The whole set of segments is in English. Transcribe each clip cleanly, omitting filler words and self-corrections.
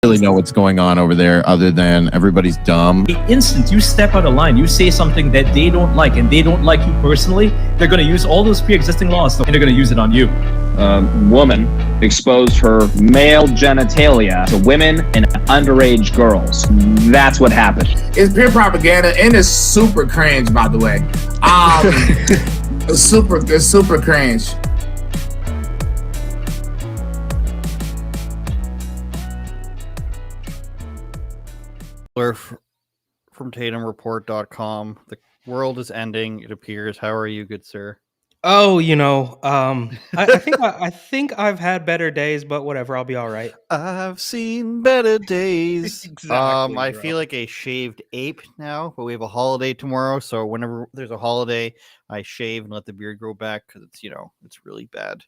really know what's going on over there other than everybody's dumb. The instant you step out of line, you say something that they don't like and they don't like you personally, they're going to use all those pre-existing laws and they're going to use it on you. A woman exposed her male genitalia to women and underage girls. That's what happened. It's pure propaganda and it's super cringe, by the way. It's super cringe. From TatumReport.com. The world is ending, it appears. How are you, good sir? Oh, I think I've had better days, but whatever, I'll be all right. I've seen better days. Exactly, I bro. feel like a shaved ape now, but we have a holiday tomorrow, so whenever there's a holiday, I shave and let the beard grow back because it's really bad.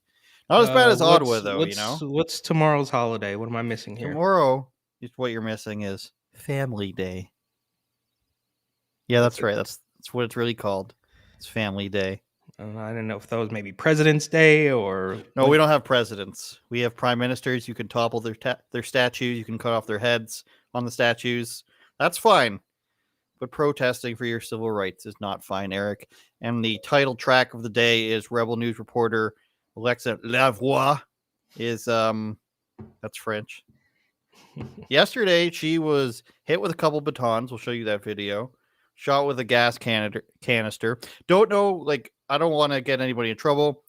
Not as bad as Ottawa, though. What's tomorrow's holiday? What am I missing here? Tomorrow, what you're missing is Family Day. Yeah, that's right. That's what it's really called. It's Family Day. I didn't know if that was maybe President's Day or... No, we don't have presidents. We have prime ministers. You can topple their statues. You can cut off their heads on the statues. That's fine. But protesting for your civil rights is not fine, Eric. And the title track of the day is Rebel News reporter Alexa Lavoie is, that's French. Yesterday, she was hit with a couple batons. We'll show you that video. Shot with a gas canister. Don't know, I don't want to get anybody in trouble.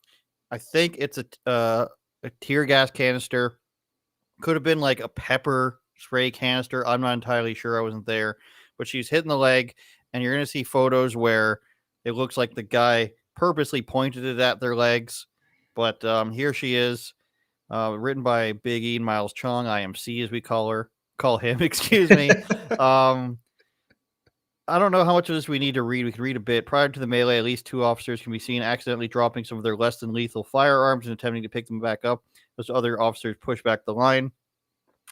I think it's a tear gas canister. Could have been like a pepper spray canister. I'm not entirely sure. I wasn't there. But she's hitting the leg, and you're going to see photos where it looks like the guy purposely pointed it at their legs. But here she is, written by Big E and Miles Chung, IMC as we call him, excuse me. I don't know how much of this we need to read. We can read a bit. Prior to the melee, at least 2 officers can be seen accidentally dropping some of their less than lethal firearms and attempting to pick them back up as other officers push back the line.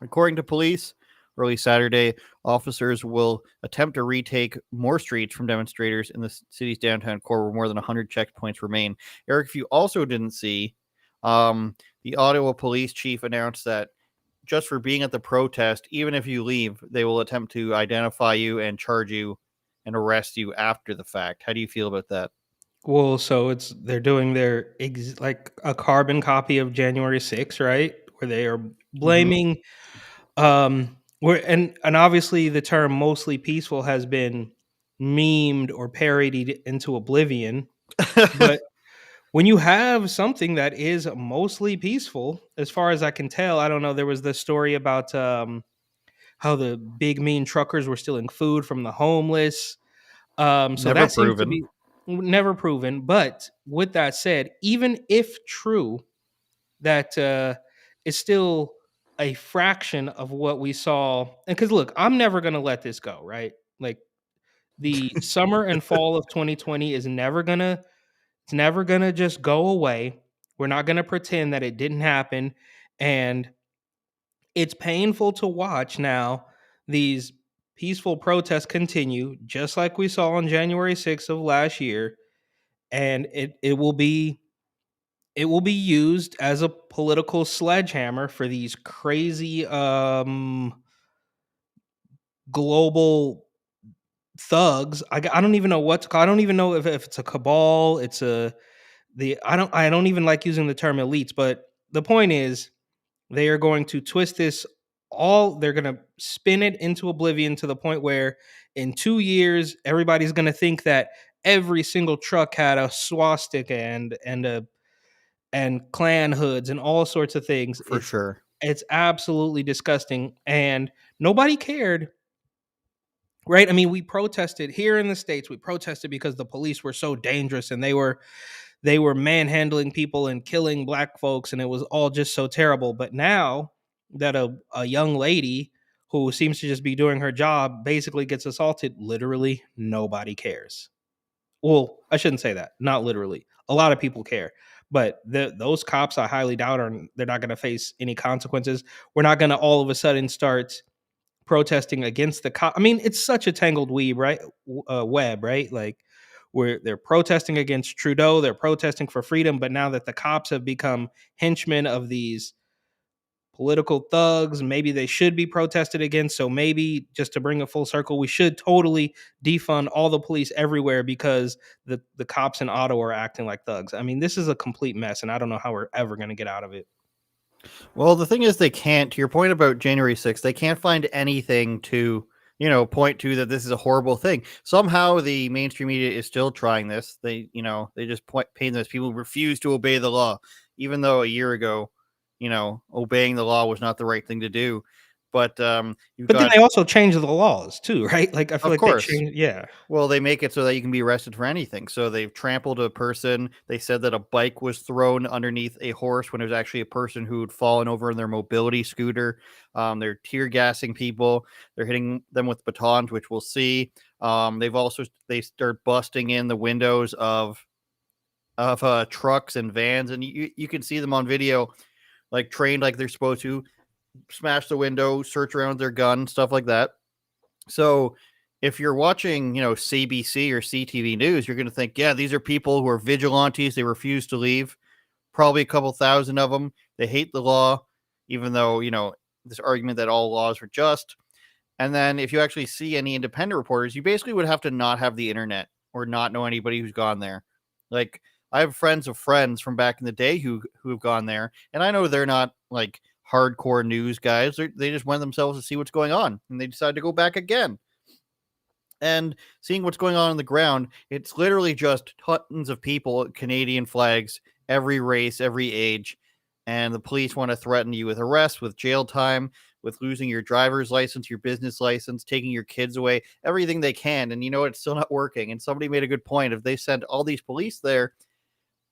According to police, early Saturday, officers will attempt to retake more streets from demonstrators in the city's downtown core where more than 100 checkpoints remain. Eric, if you also didn't see, the Ottawa police chief announced that just for being at the protest, even if you leave, they will attempt to identify you and charge you and arrest you after the fact. How do you feel about that? Well, so they're doing their like a carbon copy of January 6th, right? Where they are blaming and obviously the term mostly peaceful has been memed or parodied into oblivion. But when you have something that is mostly peaceful, as far as I can tell, I don't know, there was the story about how the big mean truckers were stealing food from the homeless. So Never that seems to proven. be never proven. But with that said, even if true, that is still a fraction of what we saw. And because look, I'm never going to let this go, right? Like the summer and fall of 2020 is never going to just go away. We're not going to pretend that it didn't happen. And it's painful to watch now these peaceful protests continue, just like we saw on January 6th of last year. And it will be used as a political sledgehammer for these crazy global thugs. I don't even know what to call. I don't even know if it's a cabal. I don't even like using the term elites, but the point is they are going to twist this they're going to spin it into oblivion to the point where in 2 years everybody's going to think that every single truck had a swastika and Klan hoods and all sorts of things. For sure. It's absolutely disgusting. And nobody cared, right? I mean, we protested here in the States. We protested because the police were so dangerous and they were manhandling people and killing black folks. And it was all just so terrible. But now that a young lady who seems to just be doing her job basically gets assaulted, literally nobody cares. Well, I shouldn't say that. Not literally. A lot of people care. But those cops, I highly doubt, they're not going to face any consequences. We're not going to all of a sudden start protesting against the cop. I mean, it's such a tangled web, right? Like where they're protesting against Trudeau, they're protesting for freedom. But now that the cops have become henchmen of these political thugs. Maybe they should be protested against. So maybe, just to bring it full circle, we should totally defund all the police everywhere because the cops in Ottawa are acting like thugs. I mean, this is a complete mess, and I don't know how we're ever going to get out of it. Well, the thing is, they can't, to your point about January 6th, they can't find anything to, point to that this is a horrible thing. Somehow the mainstream media is still trying this. They just paint them as people who refuse to obey the law, even though a year ago, obeying the law was not the right thing to do. But then they also change the laws too, right? Like I feel like course. they change. Yeah. Well, they make it so that you can be arrested for anything. So they've trampled a person. They said that a bike was thrown underneath a horse when it was actually a person who had fallen over in their mobility scooter. They're tear gassing people. They're hitting them with batons, which we'll see. They start busting in the windows of trucks and vans, and you can see them on video, like trained like they're supposed to. Smash the window, search around with their gun, stuff like that. So if you're watching, CBC or CTV News, you're going to think, yeah, these are people who are vigilantes. They refuse to leave. Probably a couple thousand of them. They hate the law, even though, this argument that all laws are just. And then if you actually see any independent reporters, you basically would have to not have the internet or not know anybody who's gone there. Like, I have friends of friends from back in the day who have gone there, and I know they're not like hardcore news guys. They just went themselves to see what's going on, and they decided to go back again. And seeing what's going on the ground, it's literally just tons of people, Canadian flags, every race, every age, and the police want to threaten you with arrest, with jail time, with losing your driver's license, your business license, taking your kids away, everything they can. And it's still not working. And somebody made a good point. If they send all these police there,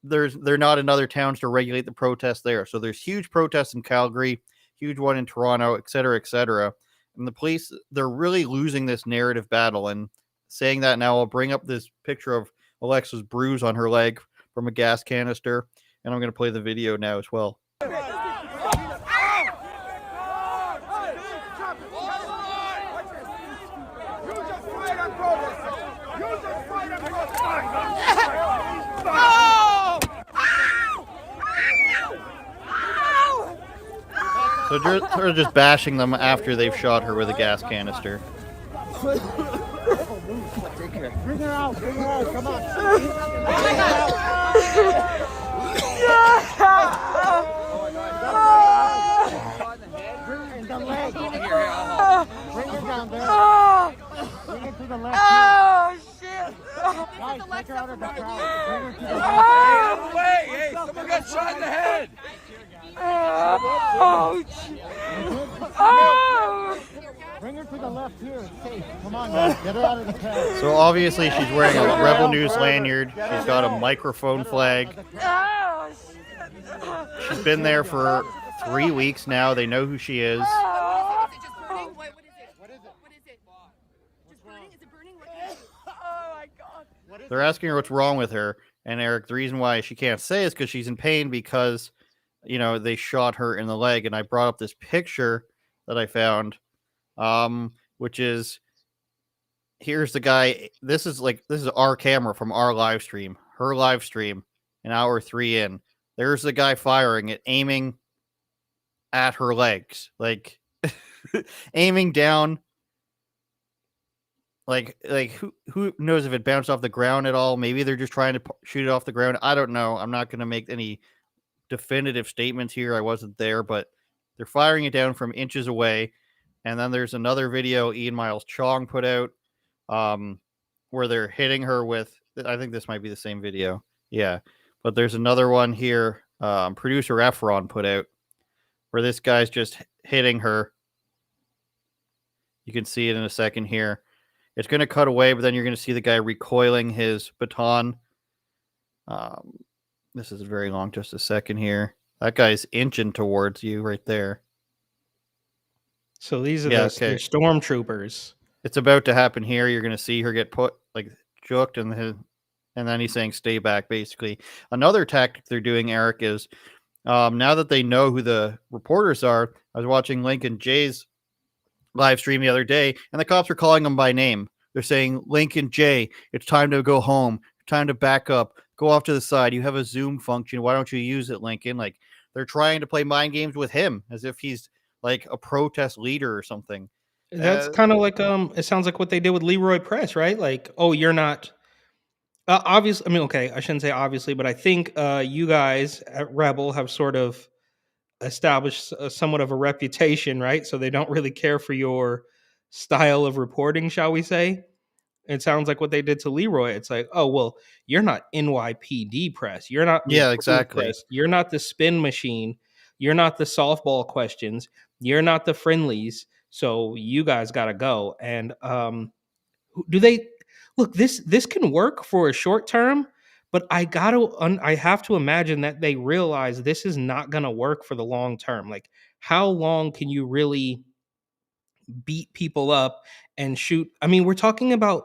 they're not in other towns to regulate the protests there. So there's huge protests in Calgary, huge one in Toronto, et cetera, et cetera. And the police, they're really losing this narrative battle. And saying that now, I'll bring up this picture of Alexa's bruise on her leg from a gas canister. And I'm going to play the video now as well. So they're just bashing them after they've shot her with a gas canister. Bring her out, come on. Bring her down there. Bring her to the left. Oh, shit. Guys, take her out of the crowd. Bring her to the left. Hey, out of the way. Hey, someone got shot in the head. Oh, oh. Bring her to the left here. It's safe. Come on, guys. Get her out of the crowd. So obviously she's wearing a Rebel News lanyard. She's got a microphone flag. She's been there for 3 weeks now. They know who she is. They're asking her what's wrong with her. And Eric, the reason why she can't say is because she's in pain because, they shot her in the leg. And I brought up this picture that I found, which is, here's the guy. This is our camera from our live stream, her live stream, an hour 3 in. There's the guy firing it, aiming at her legs, like aiming down. Like who knows if it bounced off the ground at all? Maybe they're just trying to shoot it off the ground. I don't know. I'm not going to make any definitive statements here. I wasn't there, but they're firing it down from inches away. And then there's another video Ian Miles Chong put out where they're hitting her with, I think this might be the same video. Yeah. But there's another one here producer Efron put out where this guy's just hitting her. You can see it in a second here. It's going to cut away, but then you're going to see the guy recoiling his baton. This is very long, just a second here. That guy's inching towards you right there. So these are the stormtroopers. It's about to happen here. You're going to see her get put, like, juked, and then he's saying, stay back, basically. Another tactic they're doing, Eric, is now that they know who the reporters are, I was watching Lincoln Jay's live stream the other day, and the cops are calling him by name. They're saying, Lincoln Jay, it's time to go home. Time to back up. Go off to the side. You have a Zoom function. Why don't you use it, Lincoln? Like, they're trying to play mind games with him as if he's like a protest leader or something. That's kind of like it sounds like what they did with Leroy Press, right? Like, oh, you're not obviously. I mean, okay, I shouldn't say obviously, but I think you guys at Rebel have sort of established somewhat of a reputation, right? So they don't really care for your style of reporting, shall we say? It sounds like what they did to Leroy. It's like, oh well, you're not NYPD press. You're not Yeah, reporter exactly. press. You're not the spin machine. You're not the softball questions. You're not the friendlies. So you guys got to go. And do they look? This can work for a short term, but I have to imagine that they realize this is not going to work for the long term. Like, how long can you really beat people up and shoot? I mean, we're talking about,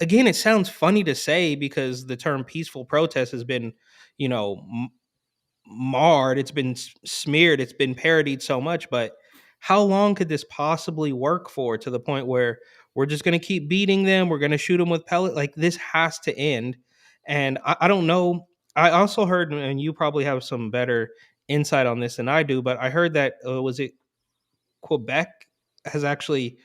again, it sounds funny to say because the term peaceful protest has been, you know, marred, it's been smeared, it's been parodied so much, but how long could this possibly work for, to the point where we're just going to keep beating them, we're going to shoot them with pellet? Like, this has to end. And I don't know. I also heard, and you probably have some better insight on this than I do, but I heard that was it Quebec has actually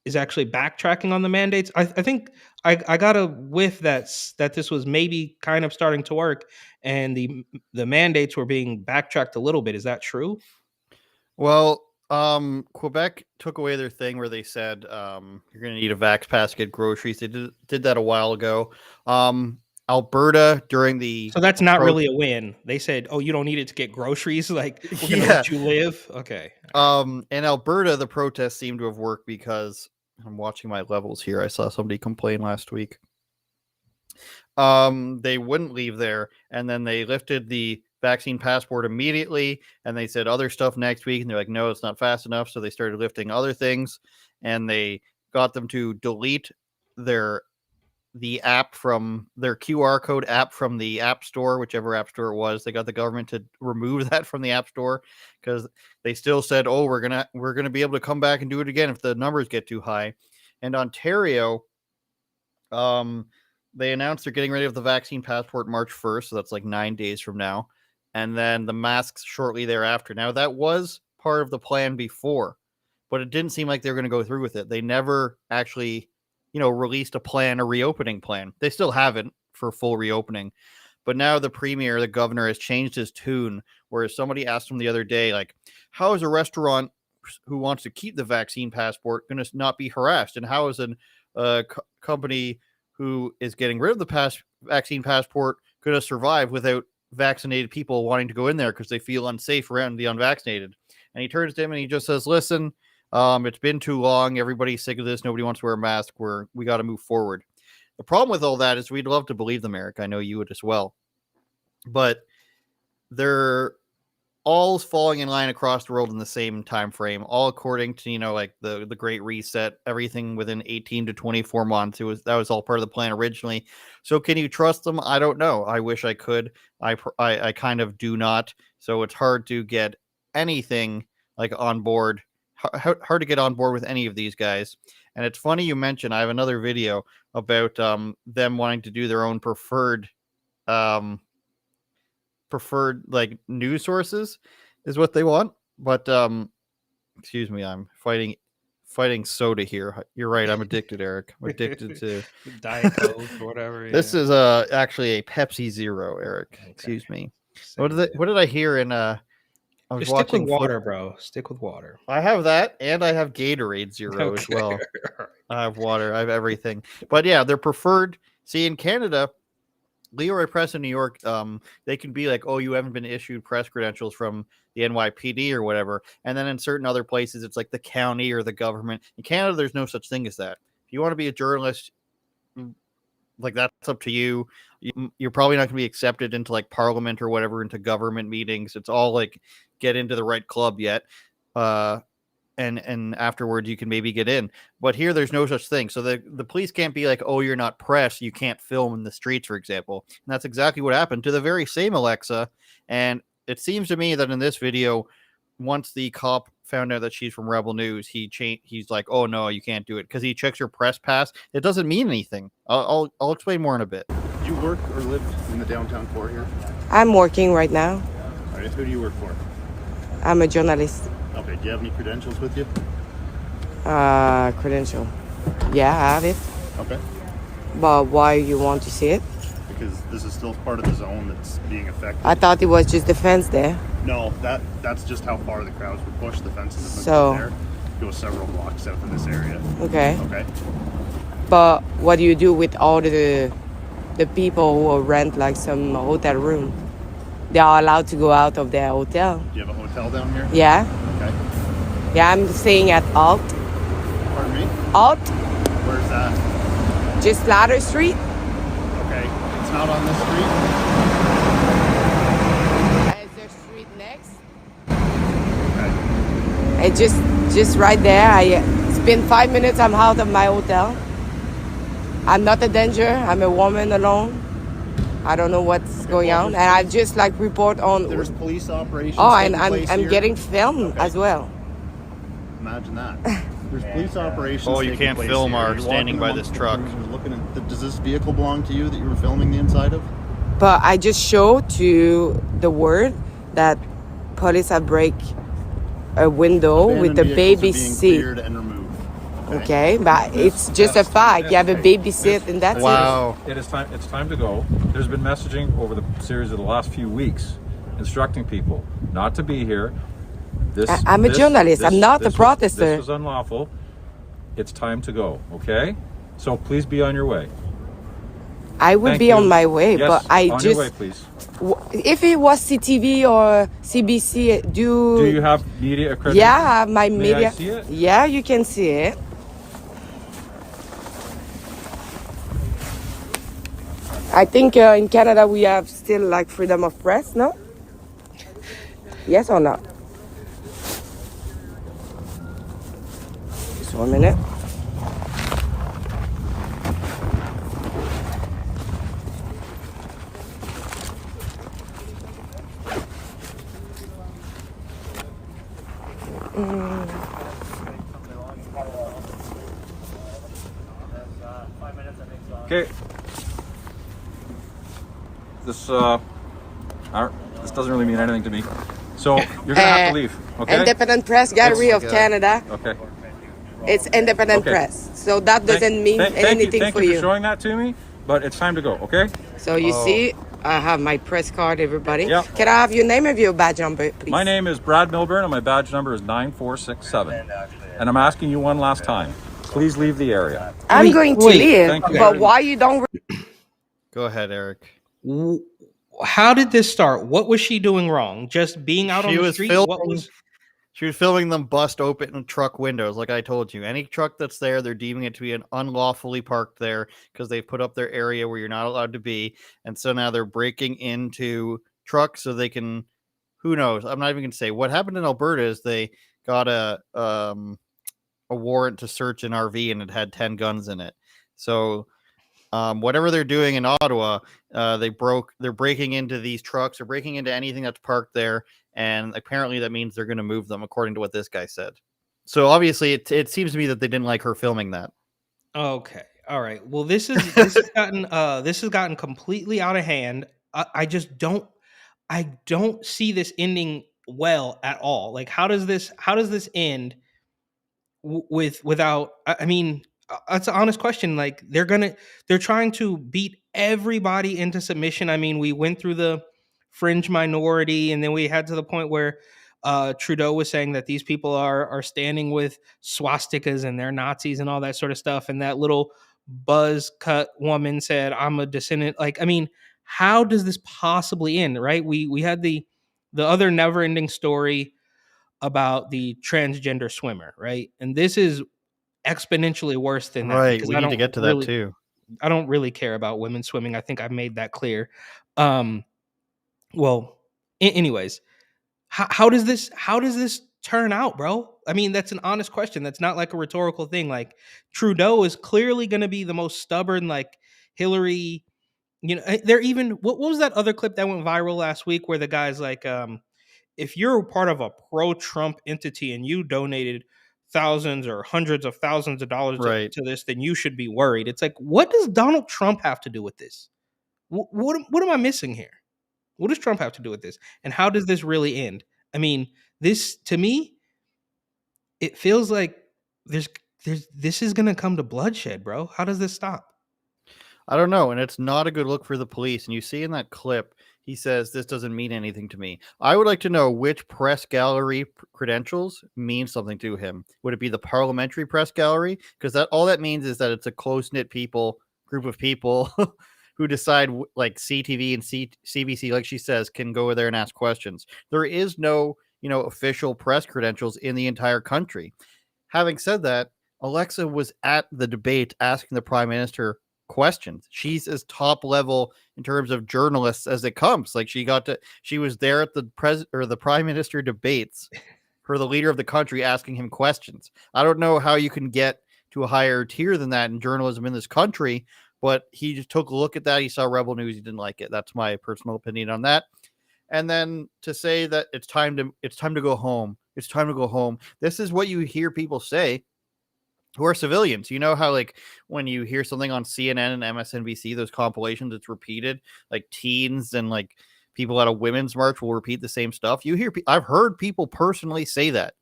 is actually backtracking on the mandates. I think I got a whiff that this was maybe kind of starting to work, and the mandates were being backtracked a little bit. Is that true? Well, Quebec took away their thing where they said you're going to need a vax pass to get groceries. They did that a while ago. Alberta during the So that's not really a win. They said, "Oh, you don't need it to get groceries. Like, we're going to let you live." Okay. In Alberta, the protests seem to have worked because I'm watching my levels here. I saw somebody complain last week. They wouldn't leave there, and then they lifted the vaccine passport immediately, and they said other stuff next week, and they're like, no, it's not fast enough. So they started lifting other things, and they got them to delete the app from their QR code app from the app store, whichever app store it was. They got the government to remove that from the app store because they still said, oh, we're gonna be able to come back and do it again if the numbers get too high. And Ontario, they announced they're getting rid of the vaccine passport March 1st, so that's like 9 days from now, and then the masks shortly thereafter. Now, that was part of the plan before, but it didn't seem like they were going to go through with it. They never actually released a reopening plan. They still haven't for full reopening. But now the premier, the governor, has changed his tune, whereas somebody asked him the other day, like, how is a restaurant who wants to keep the vaccine passport going to not be harassed? And how is a company who is getting rid of the vaccine passport going to survive without vaccinated people wanting to go in there because they feel unsafe around the unvaccinated? And he turns to him and he just says, listen, it's been too long. Everybody's sick of this. Nobody wants to wear a mask. We got to move forward. The problem with all that is we'd love to believe them, Eric. I know you would as well. But they're all falling in line across the world in the same time frame, all according to, like the Great Reset, everything within 18 to 24 months. That was all part of the plan originally. So can you trust them? I don't know. I wish I could. I kind of do not. So it's hard to get anything like on board. Hard to get on board with any of these guys. And it's funny you mentioned, I have another video about them wanting to do their own preferred like news sources is what they want. But excuse me, I'm fighting soda here. You're right, I'm addicted, Eric. I'm addicted to Diet Coke or whatever. This is actually a Pepsi Zero, Eric. Okay. Excuse me. What did I hear in I was Just stick with water, bro. Stick with water. I have that, and I have Gatorade Zero as well. I have water. I have everything. But yeah, they're preferred. See, in Canada, Leroy Press in New York, they can be like, oh, you haven't been issued press credentials from the NYPD or whatever. And then in certain other places, it's like the county or the government. In Canada, there's no such thing as that. If you want to be a journalist, like, that's up to you. You're probably not going to be accepted into like parliament or whatever, into government meetings. It's all like get into the right club yet. And afterwards you can maybe get in. But here there's no such thing. So the police can't be like, oh, you're not press, you can't film in the streets, for example. And that's exactly what happened to the very same Alexa. And it seems to me that in this video, once the cop found out that she's from Rebel News, he's like, oh no, you can't do it, because he checks her press pass. It doesn't mean anything. I'll explain more in a bit. Do you work or live in the downtown core here? I'm working right now. All right, who do you work for? I'm a journalist. Okay, do you have any credentials with you? Credential. Yeah, I have it. Okay. But why you want to see it? Because this is still part of the zone that's being affected. I thought it was just the fence there. No, that's just how far the crowds were pushed. The fence is there. It goes several blocks south of this area. Okay. Okay. But what do you do with all the people who rent like some hotel room? They are allowed to go out of their hotel. Do you have a hotel down here? Yeah. Okay. Yeah, I'm staying at Alt. Pardon me? Alt, Where's that? just Ladder Street. Okay. It's not on this street? Is there street next? Okay. It's just right there. It's been 5 minutes. I'm out of my hotel. I'm not a danger. I'm a woman alone. I don't know what's going on, and I just like report on. There's police operations. Oh, and taking place I'm here. getting filmed as well. Imagine that. There's police operations. Oh, you taking can't place film here. our You're standing walking by this amongst the truck. cruisers looking at, does this vehicle belong to you that you were filming the inside of? But I just showed to the word that police have break a window with Abandoned the vehicles baby are being seat. cleared and removed. Okay, but it's just a fact. You have a baby seat, and that's Wow. It is time. It's time to go. There's been messaging over the series of the last few weeks, instructing people not to be here. I'm a journalist. I'm not a protester. This was unlawful. It's time to go. Okay, so please be on your way. I would Thank be you. on my way, Yes, but I on just. your way, please. If it was CTV or CBC, Do you have media accreditation? Yeah, I have my May media. I see it? Yeah, you can see it. I think in Canada we have still like freedom of press, no? Yes or not? Just 1 minute. Okay. This doesn't really mean anything to me. So you're gonna have to leave. Okay. Independent Press Gallery of okay. Canada. Okay. It's independent Okay. press, so that doesn't mean Thank anything you for for you. showing that to me, but it's time to go. Okay. So you see, I have my press card, everybody. Yeah. Can I have your name and your badge number, please? My name is Brad Milburn, and my badge number is 9467. And I'm asking you one last time. Please leave the area. I'm going to wait. leave, Thank you but very why you don't? Go ahead, Eric. How did this start? What was she doing wrong? Just being out on She the was street? filming. What was? She was filming them bust open truck windows, like I told you. Any truck that's there, they're deeming it to be an unlawfully parked there because they've put up their area where you're not allowed to be. And so now they're breaking into trucks so they can, who knows? I'm not even going to say. What happened in Alberta is they got a warrant to search an RV and it had 10 guns in it. So whatever they're doing in Ottawa, they're breaking into these trucks, they're breaking into anything that's parked there. And apparently that means they're going to move them, according to what this guy said. So obviously, it seems to me that they didn't like her filming that. Okay, all right. Well, this has gotten completely out of hand. I just don't see this ending well at all. Like, how does this end without? I mean, that's an honest question. Like, they're trying to beat everybody into submission. I mean, we went through the fringe minority, and then we had to the point where Trudeau was saying that these people are standing with swastikas and they're Nazis and all that sort of stuff. And that little buzz cut woman said, "I'm a descendant." Like, I mean, how does this possibly end? Right? We had the other never ending story about the transgender swimmer, right? And this is exponentially worse than that. Right. because We I need to don't get to really- that too. I don't really care about women swimming. I think I've made that clear. Well, anyways, how does this turn out, bro? I mean, that's an honest question. That's not like a rhetorical thing. Like, Trudeau is clearly going to be the most stubborn, like Hillary. You know, they're even. What was that other clip that went viral last week where the guy's like, if you're part of a pro-Trump entity and you donated thousands or hundreds of thousands of dollars Right. to this, then you should be worried. It's like, what does Donald Trump have to do with this? What am I missing here? What does Trump have to do with this? And how does this really end? I mean, this to me, it feels like there's this is gonna come to bloodshed, bro. How does this stop? I don't know, and it's not a good look for the police. And you see in that clip, he says this doesn't mean anything to me. I would like to know which press gallery credentials mean something to him. Would it be the parliamentary press gallery? Because that all that means is that it's a close knit group of people who decide like CTV and CBC, like she says, can go there and ask questions. There is no official press credentials in the entire country. Having said that, Alexa was at the debate asking the prime minister questions. She's as top level in terms of journalists as it comes. Like she was there at the prime minister debates for the leader of the country asking him questions. I don't know how you can get to a higher tier than that in journalism in this country, but he just took a look at that. He saw Rebel News. He didn't like it. That's my personal opinion on that. And then to say that it's time to go home. It's time to go home. This is what you hear people say who are civilians. You know how like when you hear something on CNN and MSNBC, those compilations, it's repeated, like teens and like people at a women's march will repeat the same stuff. I've heard people personally say that.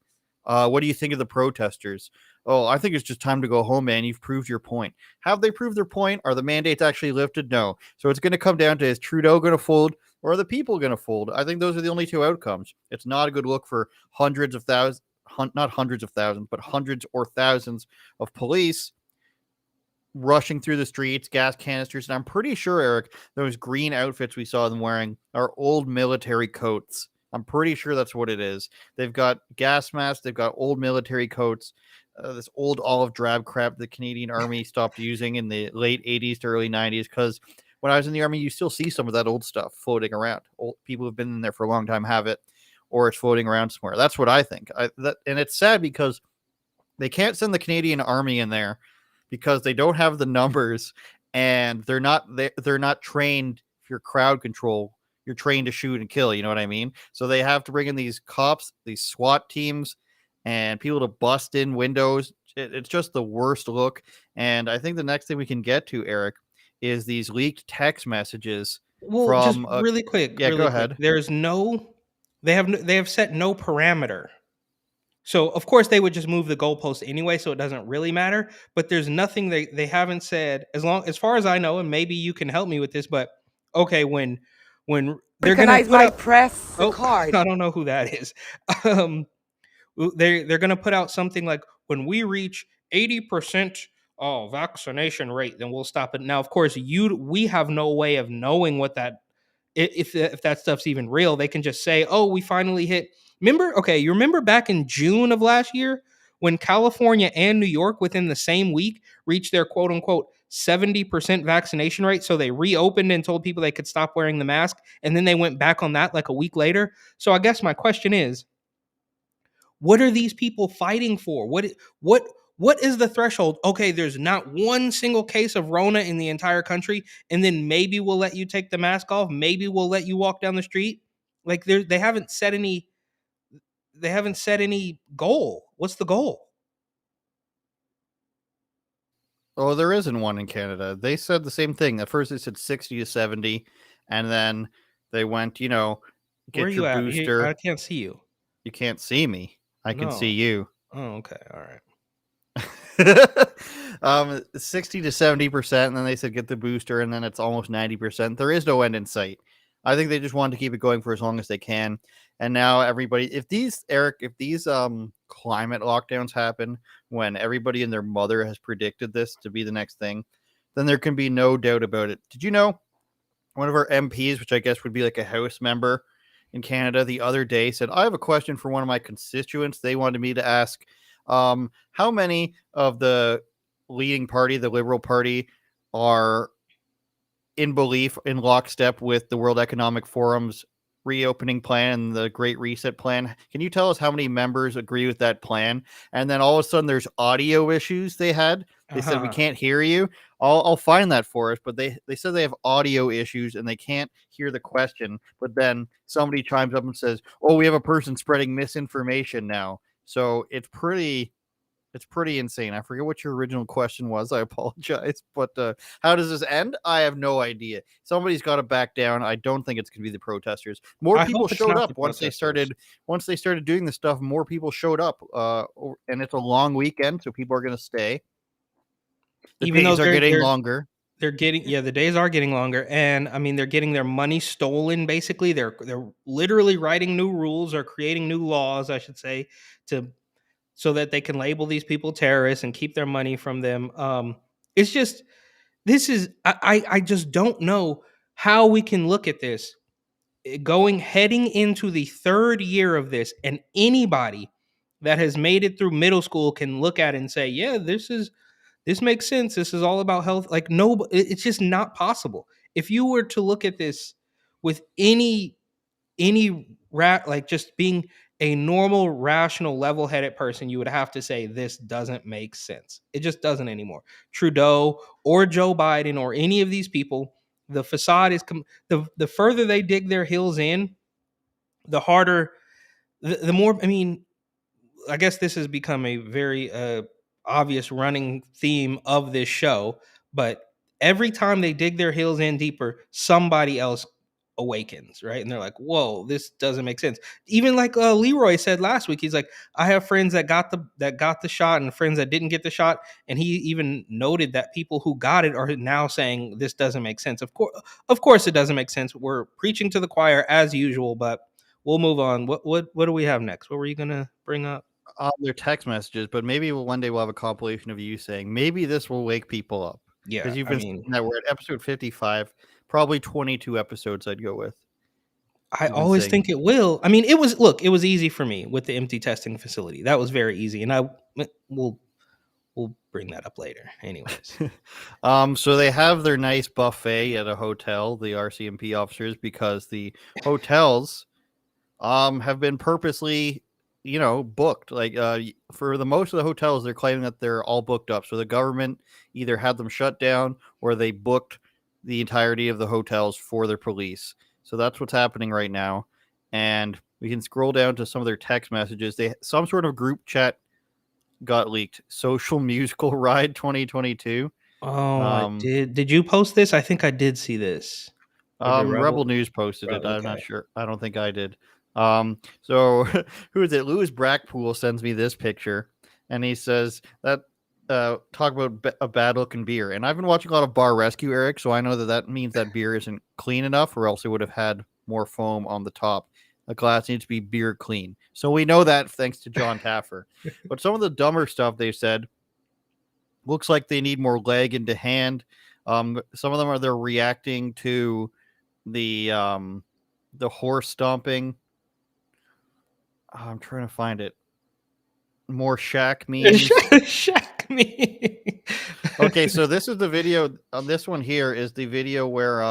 What do you think of the protesters? Oh, I think it's just time to go home, man. You've proved your point. Have they proved their point? Are the mandates actually lifted? No. So it's going to come down to, is Trudeau going to fold or are the people going to fold? I think those are the only two outcomes. It's not a good look for hundreds of thousands, not hundreds of thousands, but hundreds or thousands of police rushing through the streets, gas canisters. And I'm pretty sure, Eric, those green outfits we saw them wearing are old military coats. I'm pretty sure that's what it is. They've got gas masks. They've got old military coats. This old olive drab crap the Canadian Army stopped using in the late 80s to early 90s. Because when I was in the Army, you still see some of that old stuff floating around. Old people who've been in there for a long time have it, or it's floating around somewhere. That's what I think. And it's sad because they can't send the Canadian Army in there because they don't have the numbers and they're not trained for crowd control. You're trained to shoot and kill. You know what I mean? So they have to bring in these cops, these SWAT teams, and people to bust in windows. It's just the worst look. And I think the next thing we can get to, Eric, is these leaked text messages. Well, just really quick. Yeah, really go quick. ahead. There's they have set no parameter. So of course they would just move the goalpost anyway, so it doesn't really matter. But there's nothing they haven't said, as far as I know, and maybe you can help me with this. But okay, when they're gonna put out, press card. I don't know who that is. They're gonna put out something like, when we reach 80% vaccination rate, then we'll stop it. Now, of course, we have no way of knowing what that, if that stuff's even real. They can just say, oh, we finally hit. You remember back in June of last year when California and New York within the same week reached their quote unquote 70% vaccination rate. So they reopened and told people they could stop wearing the mask. And then they went back on that like a week later. So I guess my question is, what are these people fighting for? What is the threshold? Okay, there's not one single case of Rona in the entire country, and then maybe we'll let you take the mask off. Maybe we'll let you walk down the street. Like they haven't set any goal. What's the goal? Oh, there isn't one in Canada. They said the same thing. At first, they said 60 to 70, and then they went, get Where are you your at? booster. I can't see you. You can't see me. I can see you. Oh, okay. All right. 60 to 70%, and then they said get the booster, and then it's almost 90%. There is no end in sight. I think they just wanted to keep it going for as long as they can. And now everybody, if these climate lockdowns happen when everybody and their mother has predicted this to be the next thing, then there can be no doubt about it. Did you know one of our MPs, which I guess would be like a House member in Canada, the other day said, I have a question for one of my constituents. They wanted me to ask, how many of the leading party, the Liberal Party, are in belief in lockstep with the World Economic Forum's reopening plan and the Great Reset plan? Can you tell us how many members agree with that plan? And then all of a sudden there's audio issues they had. They said, we can't hear you. I'll find that for us. But they said they have audio issues and they can't hear the question. But then somebody chimes up and says, oh, we have a person spreading misinformation now. So it's pretty It's pretty insane. I forget what your original question was. I apologize. But how does this end? I have no idea. Somebody's got to back down. I don't think it's going to be the protesters. More I people hope it's showed not up the once they protesters. started doing this stuff. More people showed up. And it's a long weekend, so people are going to stay. The Even though days are getting longer. they're getting the days are getting longer, and I mean they're getting their money stolen. Basically, they're literally writing new rules or creating new laws, I should say, to so that they can label these people terrorists and keep their money from them. It's just I just don't know how we can look at this heading into the third year of this, and anybody that has made it through middle school can look at it and say, yeah, this makes sense. This is all about health. Like, no, it's just not possible. If you were to look at this with like just being a normal, rational, level-headed person, you would have to say this doesn't make sense. It just doesn't anymore. Trudeau or Joe Biden or any of these people, the facade is the further they dig their heels in, the harder, the more. I mean, I guess this has become a very obvious running theme of this show, but every time they dig their heels in deeper, somebody else awakens, right? And they're like, whoa, this doesn't make sense. Even like Leroy said last week, he's like, I have friends that got the shot and friends that didn't get the shot. And he even noted that people who got it are now saying this doesn't make sense. Of course it doesn't make sense. We're preaching to the choir as usual, but we'll move on. What do we have next? What were you gonna bring up? Their text messages, but maybe one day we'll have a compilation of you saying maybe this will wake people up. Yeah, Because you've been saying that we're at episode 55, probably 22 episodes I'd go with. I always think it will. I mean, it was easy for me with the empty testing facility. That was very easy, and we'll bring that up later. Anyways, so they have their nice buffet at a hotel, the RCMP officers, because the hotels have been purposely booked. Like for the most of the hotels, they're claiming that they're all booked up. So the government either had them shut down or they booked the entirety of the hotels for their police. So that's what's happening right now. And we can scroll down to some of their text messages. Some sort of group chat got leaked. Social Musical Ride 2022. Oh, I did. Did you post this? I think I did see this. Rebel News posted it. I'm not sure. I don't think I did. So who is it? Louis Brackpool sends me this picture, and he says that talk about a bad looking beer. And I've been watching a lot of Bar Rescue, Eric, so I know that means that beer isn't clean enough, or else it would have had more foam on the top. A glass needs to be beer clean. So we know that thanks to John Taffer. But some of the dumber stuff they said looks like they need more leg into hand. Some of them they're reacting to the horse stomping. I'm trying to find it. More Shaq memes. Shaq meme. Okay, so this is the video. This one here is the video where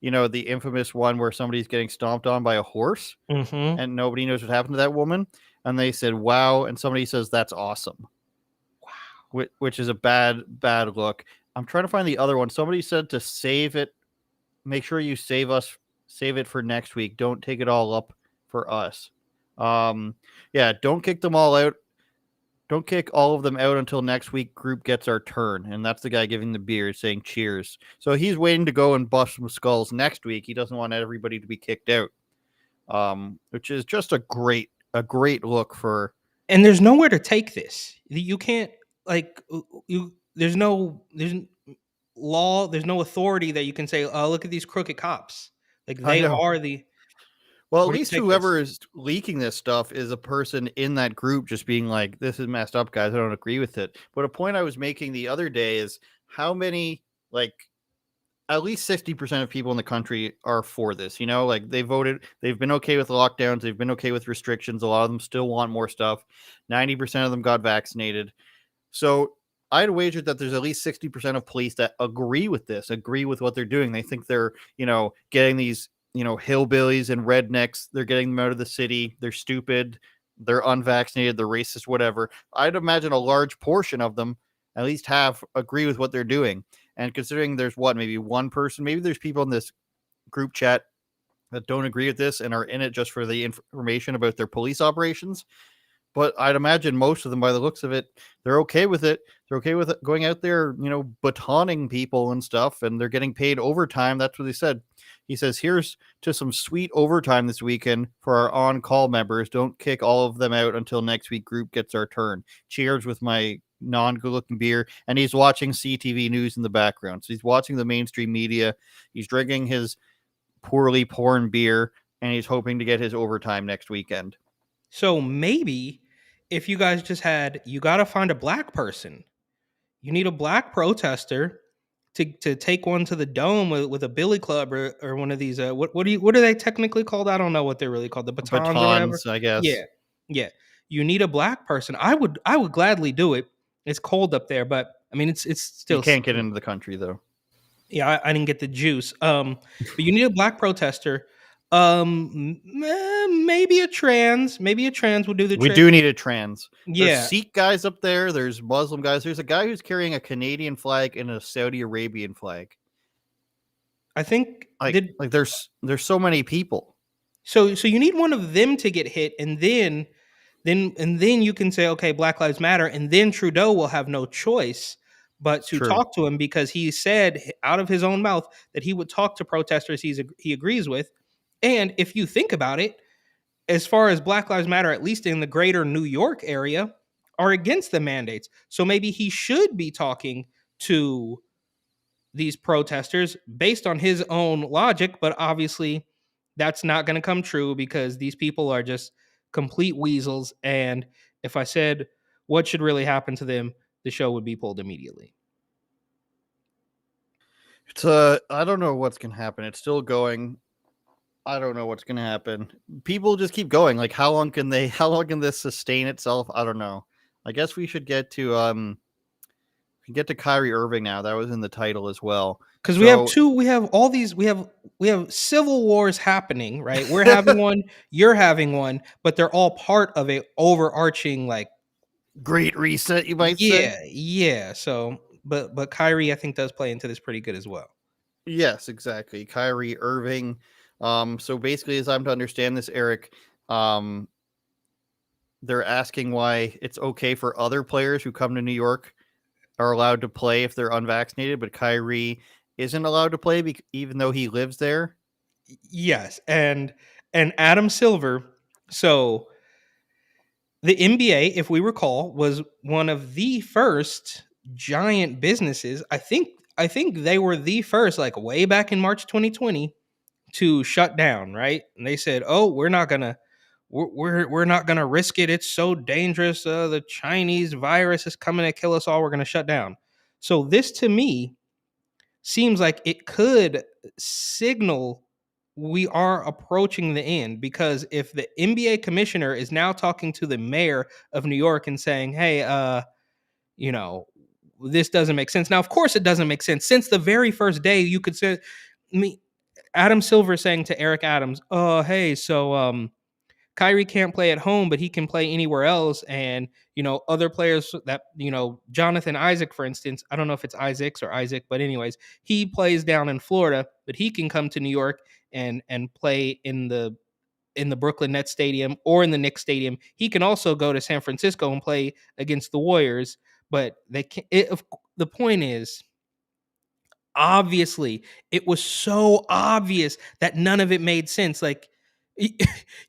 the infamous one where somebody's getting stomped on by a horse, and nobody knows what happened to that woman, and they said wow, and somebody says that's awesome. Wow, which is a bad look. I'm trying to find the other one. Somebody said to save it. Make sure you save it for next week. Don't take it all up for us. Don't kick them all out. Don't kick all of them out until next week group gets our turn. And that's the guy giving the beer saying cheers. So he's waiting to go and bust some skulls next week. He doesn't want everybody to be kicked out. Which is just a great look for. And there's nowhere to take this. You can't there's no law, there's no authority that you can say, oh, look at these crooked cops. Like they are the. Well, at least whoever is leaking this stuff is a person in that group just being like, this is messed up, guys. I don't agree with it. But a point I was making the other day is how many, at least 60% of people in the country are for this. They voted. They've been okay with lockdowns. They've been okay with restrictions. A lot of them still want more stuff. 90% of them got vaccinated. So I'd wager that there's at least 60% of police that agree with this, agree with what they're doing. They think they're, getting these hillbillies and rednecks, they're getting them out of the city. They're stupid. They're unvaccinated. They're racist, whatever. I'd imagine a large portion of them at least agree with what they're doing. And considering there's maybe one person, maybe there's people in this group chat that don't agree with this and are in it just for the information about their police operations. but I'd imagine most of them, by the looks of it, they're okay with it. They're okay with it going out there, batoning people and stuff, and they're getting paid overtime. That's what he said. He says, here's to some sweet overtime this weekend for our on-call members. Don't kick all of them out until next week group gets our turn. Cheers with my non-good-looking beer. And he's watching CTV News in the background. So he's watching the mainstream media. He's drinking his poorly poured beer, and he's hoping to get his overtime next weekend. So maybe if you guys just you got to find a black person. You need a black protester to take one to the dome with a billy club or one of these. What are they technically called? I don't know what they're really called. The batons or whatever. I guess. Yeah. You need a black person. I would gladly do it. It's cold up there, but I mean, it's still. You can't get into the country though. Yeah, I didn't get the juice. But you need a black protester. Maybe a trans will do the trick. We do need a trans. Yeah. There's Sikh guys up there. There's Muslim guys. There's a guy who's carrying a Canadian flag and a Saudi Arabian flag. I think there's so many people. So you need one of them to get hit, and then you can say, okay, Black Lives Matter, and then Trudeau will have no choice but to talk to him, because he said out of his own mouth that he would talk to protesters he agrees with. And if you think about it, as far as Black Lives Matter, at least in the greater New York area, are against the mandates. So maybe he should be talking to these protesters based on his own logic, but obviously that's not going to come true because these people are just complete weasels. And if I said what should really happen to them, the show would be pulled immediately. I don't know what's going to happen. It's still going. I don't know what's going to happen. People just keep going. Like, how long can this sustain itself? I don't know. I guess we should get to Kyrie Irving now. That was in the title as well. Because we have civil wars happening, right? We're having one, you're having one, but they're all part of a overarching, like, Great Reset, you might say. Yeah. So, but Kyrie, I think, does play into this pretty good as well. Yes, exactly. Kyrie Irving. So basically, as I'm to understand this, Eric, they're asking why it's okay for other players who come to New York are allowed to play if they're unvaccinated, but Kyrie isn't allowed to play even though he lives there. Yes, and Adam Silver. So the NBA, if we recall, was one of the first giant businesses. I think they were the first, like way back in March 2020, to shut down, right? And they said, "Oh, we're not gonna risk it. It's so dangerous. The Chinese virus is coming to kill us all. We're gonna shut down." So this, to me, seems like it could signal we are approaching the end, because if the NBA commissioner is now talking to the mayor of New York and saying, "Hey, this doesn't make sense." Now, of course, it doesn't make sense. Since the very first day, you could say, Adam Silver saying to Eric Adams, "Oh, hey, so Kyrie can't play at home, but he can play anywhere else." And, other players that, Jonathan Isaac, for instance, I don't know if it's Isaacs or Isaac, but anyways, he plays down in Florida, but he can come to New York and play in the Brooklyn Nets stadium or in the Knicks stadium. He can also go to San Francisco and play against the Warriors, but they can't. The point is, obviously, it was so obvious that none of it made sense. Like,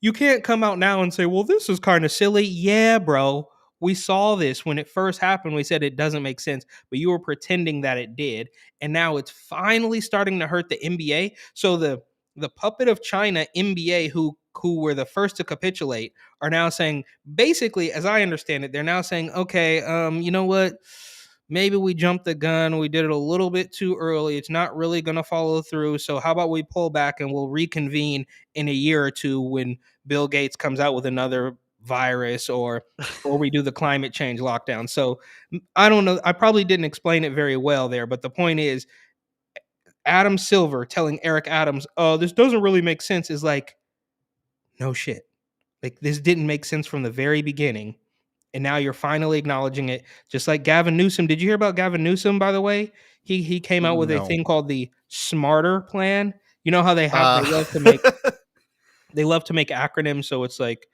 you can't come out now and say, "Well, this is kind of silly." Yeah, bro. We saw this when it first happened. We said it doesn't make sense, but you were pretending that it did. And now it's finally starting to hurt the NBA. So the puppet of China NBA, who were the first to capitulate, are now saying, basically, as I understand it, they're now saying, okay, you know what? Maybe we jumped the gun. We did it a little bit too early. It's not really going to follow through. So how about we pull back and we'll reconvene in a year or two when Bill Gates comes out with another virus, or we do the climate change lockdown. So I don't know. I probably didn't explain it very well there, but the point is, Adam Silver telling Eric Adams, "Oh, this doesn't really make sense," is like, no shit. Like, this didn't make sense from the very beginning. And now you're finally acknowledging it. Just like Gavin Newsom. Did you hear about Gavin Newsom, by the way? He came out with a thing called the Smarter Plan. You know how they love to make acronyms. So it's like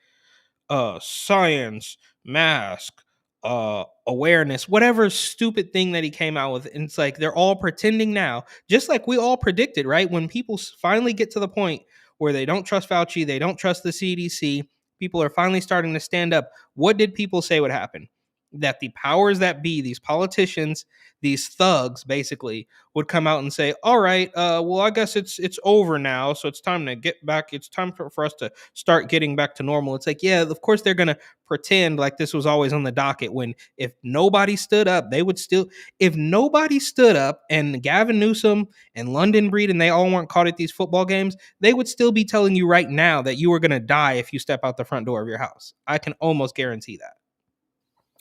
science, mask, awareness, whatever stupid thing that he came out with. And it's like they're all pretending now, just like we all predicted, right? When people finally get to the point where they don't trust Fauci, they don't trust the CDC, people are finally starting to stand up. What did people say would happen? That the powers that be, these politicians, these thugs, basically, would come out and say, "All right, well, I guess it's over now, so it's time to get back. It's time for us to start getting back to normal." It's like, yeah, of course they're gonna pretend like this was always on the docket. When if nobody stood up, they would still. If nobody stood up, and Gavin Newsom and London Breed and they all weren't caught at these football games, they would still be telling you right now that you were gonna die if you step out the front door of your house. I can almost guarantee that.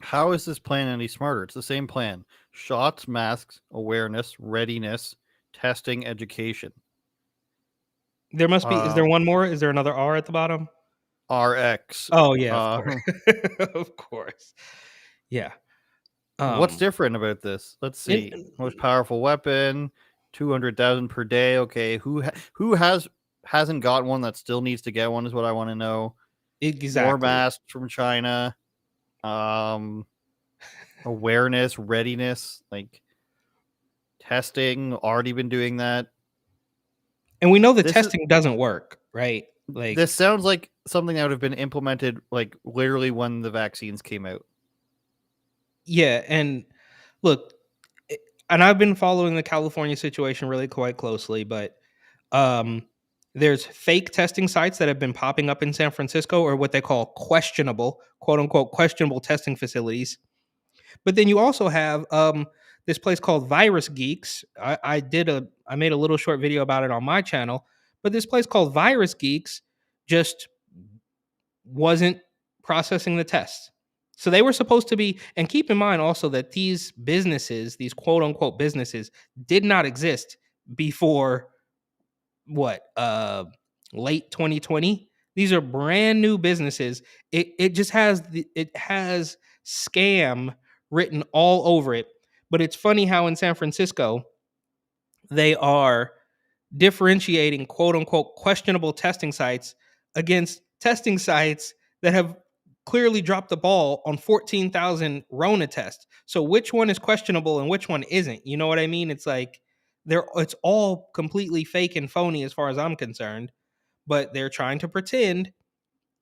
How is this plan any smarter? It's the same plan. Shots, masks, awareness, readiness, testing, education. There must be. Is there one more? Is there another R at the bottom? RX. Oh yeah, of course. Of course. Yeah. What's different about this? Let's see. Most powerful weapon, 200,000 per day. Okay, who hasn't got one that still needs to get one is what I want to know. Exactly. More masks from China. Awareness, readiness, like testing. Already been doing that. And we know the testing doesn't work, right? Like this sounds like something that would have been implemented like literally when the vaccines came out. Yeah, and look, and I've been following the California situation really quite closely, but there's fake testing sites that have been popping up in San Francisco, or what they call questionable, quote unquote, questionable testing facilities. But then you also have this place called Virus Geeks. I made a little short video about it on my channel, but this place called Virus Geeks just wasn't processing the tests. So they were supposed to be, and keep in mind also that these businesses, these quote unquote businesses, did not exist before late 2020. These are brand new businesses. It just has it has scam written all over it. But it's funny how in San Francisco they are differentiating quote unquote questionable testing sites against testing sites that have clearly dropped the ball on 14,000 Rona tests. So which one is questionable and which one isn't? You know what I mean? It's like it's all completely fake and phony as far as I'm concerned, but they're trying to pretend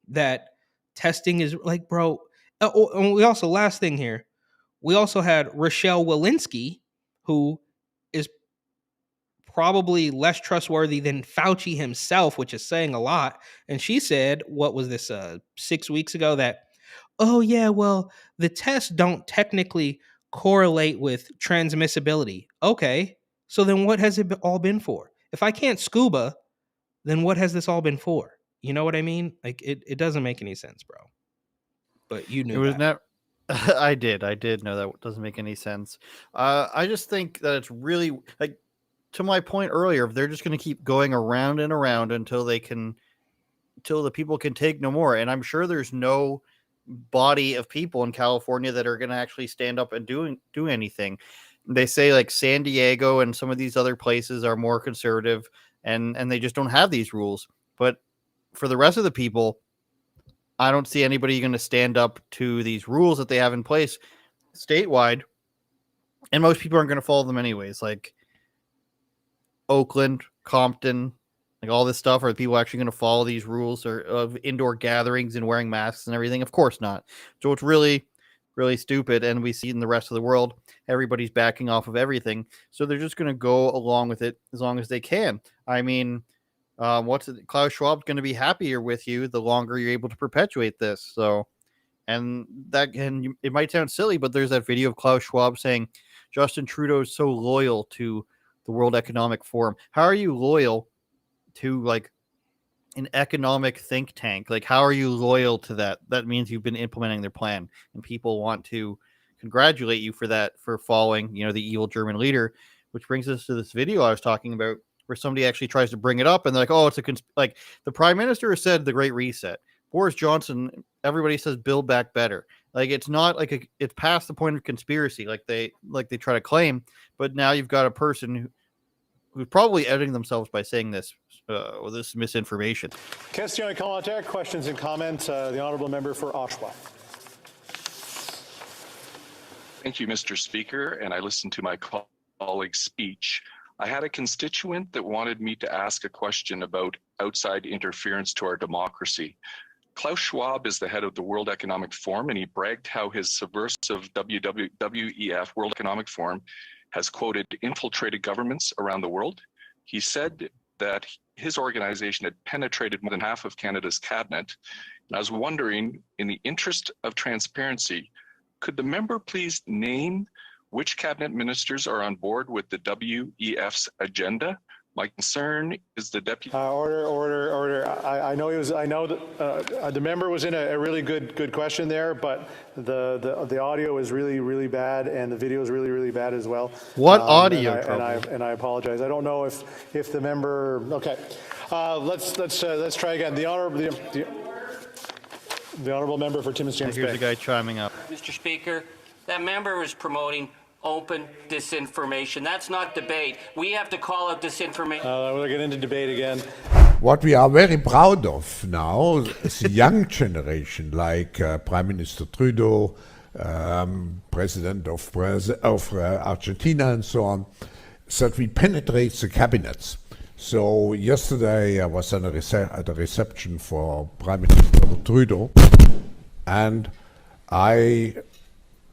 that testing is like, bro. And we also, last thing here, we also had Rochelle Walensky, who is probably less trustworthy than Fauci himself, which is saying a lot. And she said, what was this, 6 weeks ago, that, oh yeah, well, the tests don't technically correlate with transmissibility. Okay, so then what has it all been for? If I can't scuba, then what has this all been for? You know what I mean? Like it doesn't make any sense, bro. But you knew it was that. never. I did know that doesn't make any sense. I just think that it's really like, to my point earlier, if they're just going to keep going around and around until the people can take no more. And I'm sure there's no body of people in California that are going to actually stand up and do anything. They say like San Diego and some of these other places are more conservative and they just don't have these rules. But for the rest of the people, I don't see anybody going to stand up to these rules that they have in place statewide. And most people aren't going to follow them anyways. Like Oakland, Compton, like all this stuff. Are people actually going to follow these rules of indoor gatherings and wearing masks and everything? Of course not. So it's really, really stupid. And we see in the rest of the world, everybody's backing off of everything. So they're just going to go along with it as long as they can. I mean, Klaus Schwab's going to be happier with you the longer you're able to perpetuate this. So, and it might sound silly, but there's that video of Klaus Schwab saying Justin Trudeau is so loyal to the World Economic Forum. How are you loyal to like an economic think tank? Like, how are you loyal to that? That means you've been implementing their plan, and people want to congratulate you for that, for following, the evil German leader. Which brings us to this video I was talking about, where somebody actually tries to bring it up, and they're like, "Oh, it's like the Prime Minister has said the Great Reset. Boris Johnson, everybody says Build Back Better." Like, it's not like it's past the point of conspiracy, like they try to claim. But now you've got a person who's probably editing themselves by saying this this misinformation. Question commentaire, questions and comments. The honourable member for Oshawa. Thank you, Mr. Speaker, and I listened to my colleague's speech. I had a constituent that wanted me to ask a question about outside interference to our democracy. Klaus Schwab is the head of the World Economic Forum, and he bragged how his subversive WEF, World Economic Forum, has, quoted, infiltrated governments around the world. He said that his organization had penetrated more than half of Canada's cabinet. And I was wondering, in the interest of transparency, could the member please name which cabinet ministers are on board with the WEF's agenda? My concern is the deputy. Order. I know he was. I know that the member was in a really good question there, but the audio is really bad, and the video is really bad as well. What audio? And I apologize. I don't know if the member. Okay, let's try again. The honourable member for Timmins James Bay. Here's the guy chiming up. Mr. Speaker, that member was promoting open disinformation. That's not debate. We have to call out disinformation. We'll get into debate again. What we are very proud of now is the young generation, like Prime Minister Trudeau, President of Argentina, and so on, is that we penetrate the cabinets. So yesterday I was at a reception for Prime Minister Trudeau, and I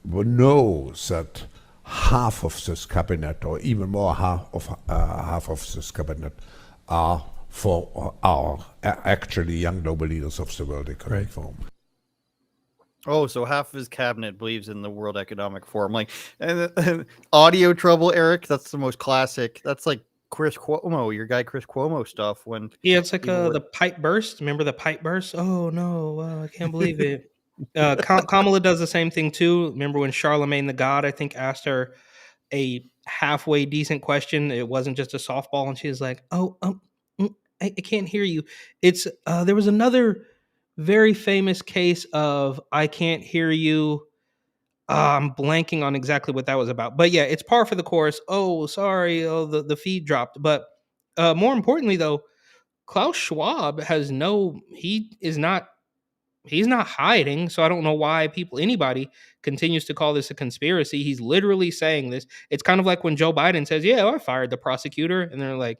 know that half of this cabinet, or even more half of this cabinet, are actually young global leaders of the World Economic Forum. Oh, so half of his cabinet believes in the World Economic Forum. Like, and audio trouble, Eric. That's the most classic. That's like Chris Cuomo, your guy Chris Cuomo stuff. When it's like the pipe burst. Remember the pipe burst? Oh no, I can't believe it. Kamala does the same thing too. Remember when Charlemagne the God, I think, asked her a halfway decent question? It wasn't just a softball, and she was like, I can't hear you. It's there was another very famous case of I can't hear you. I'm blanking on exactly what that was about, but yeah, it's par for the course. Oh, sorry, the feed dropped. But more importantly, though, Klaus Schwab he's not hiding, so I don't know why anybody continues to call this a conspiracy. He's literally saying this. It's kind of like when Joe Biden says, yeah, I fired the prosecutor, and they're like,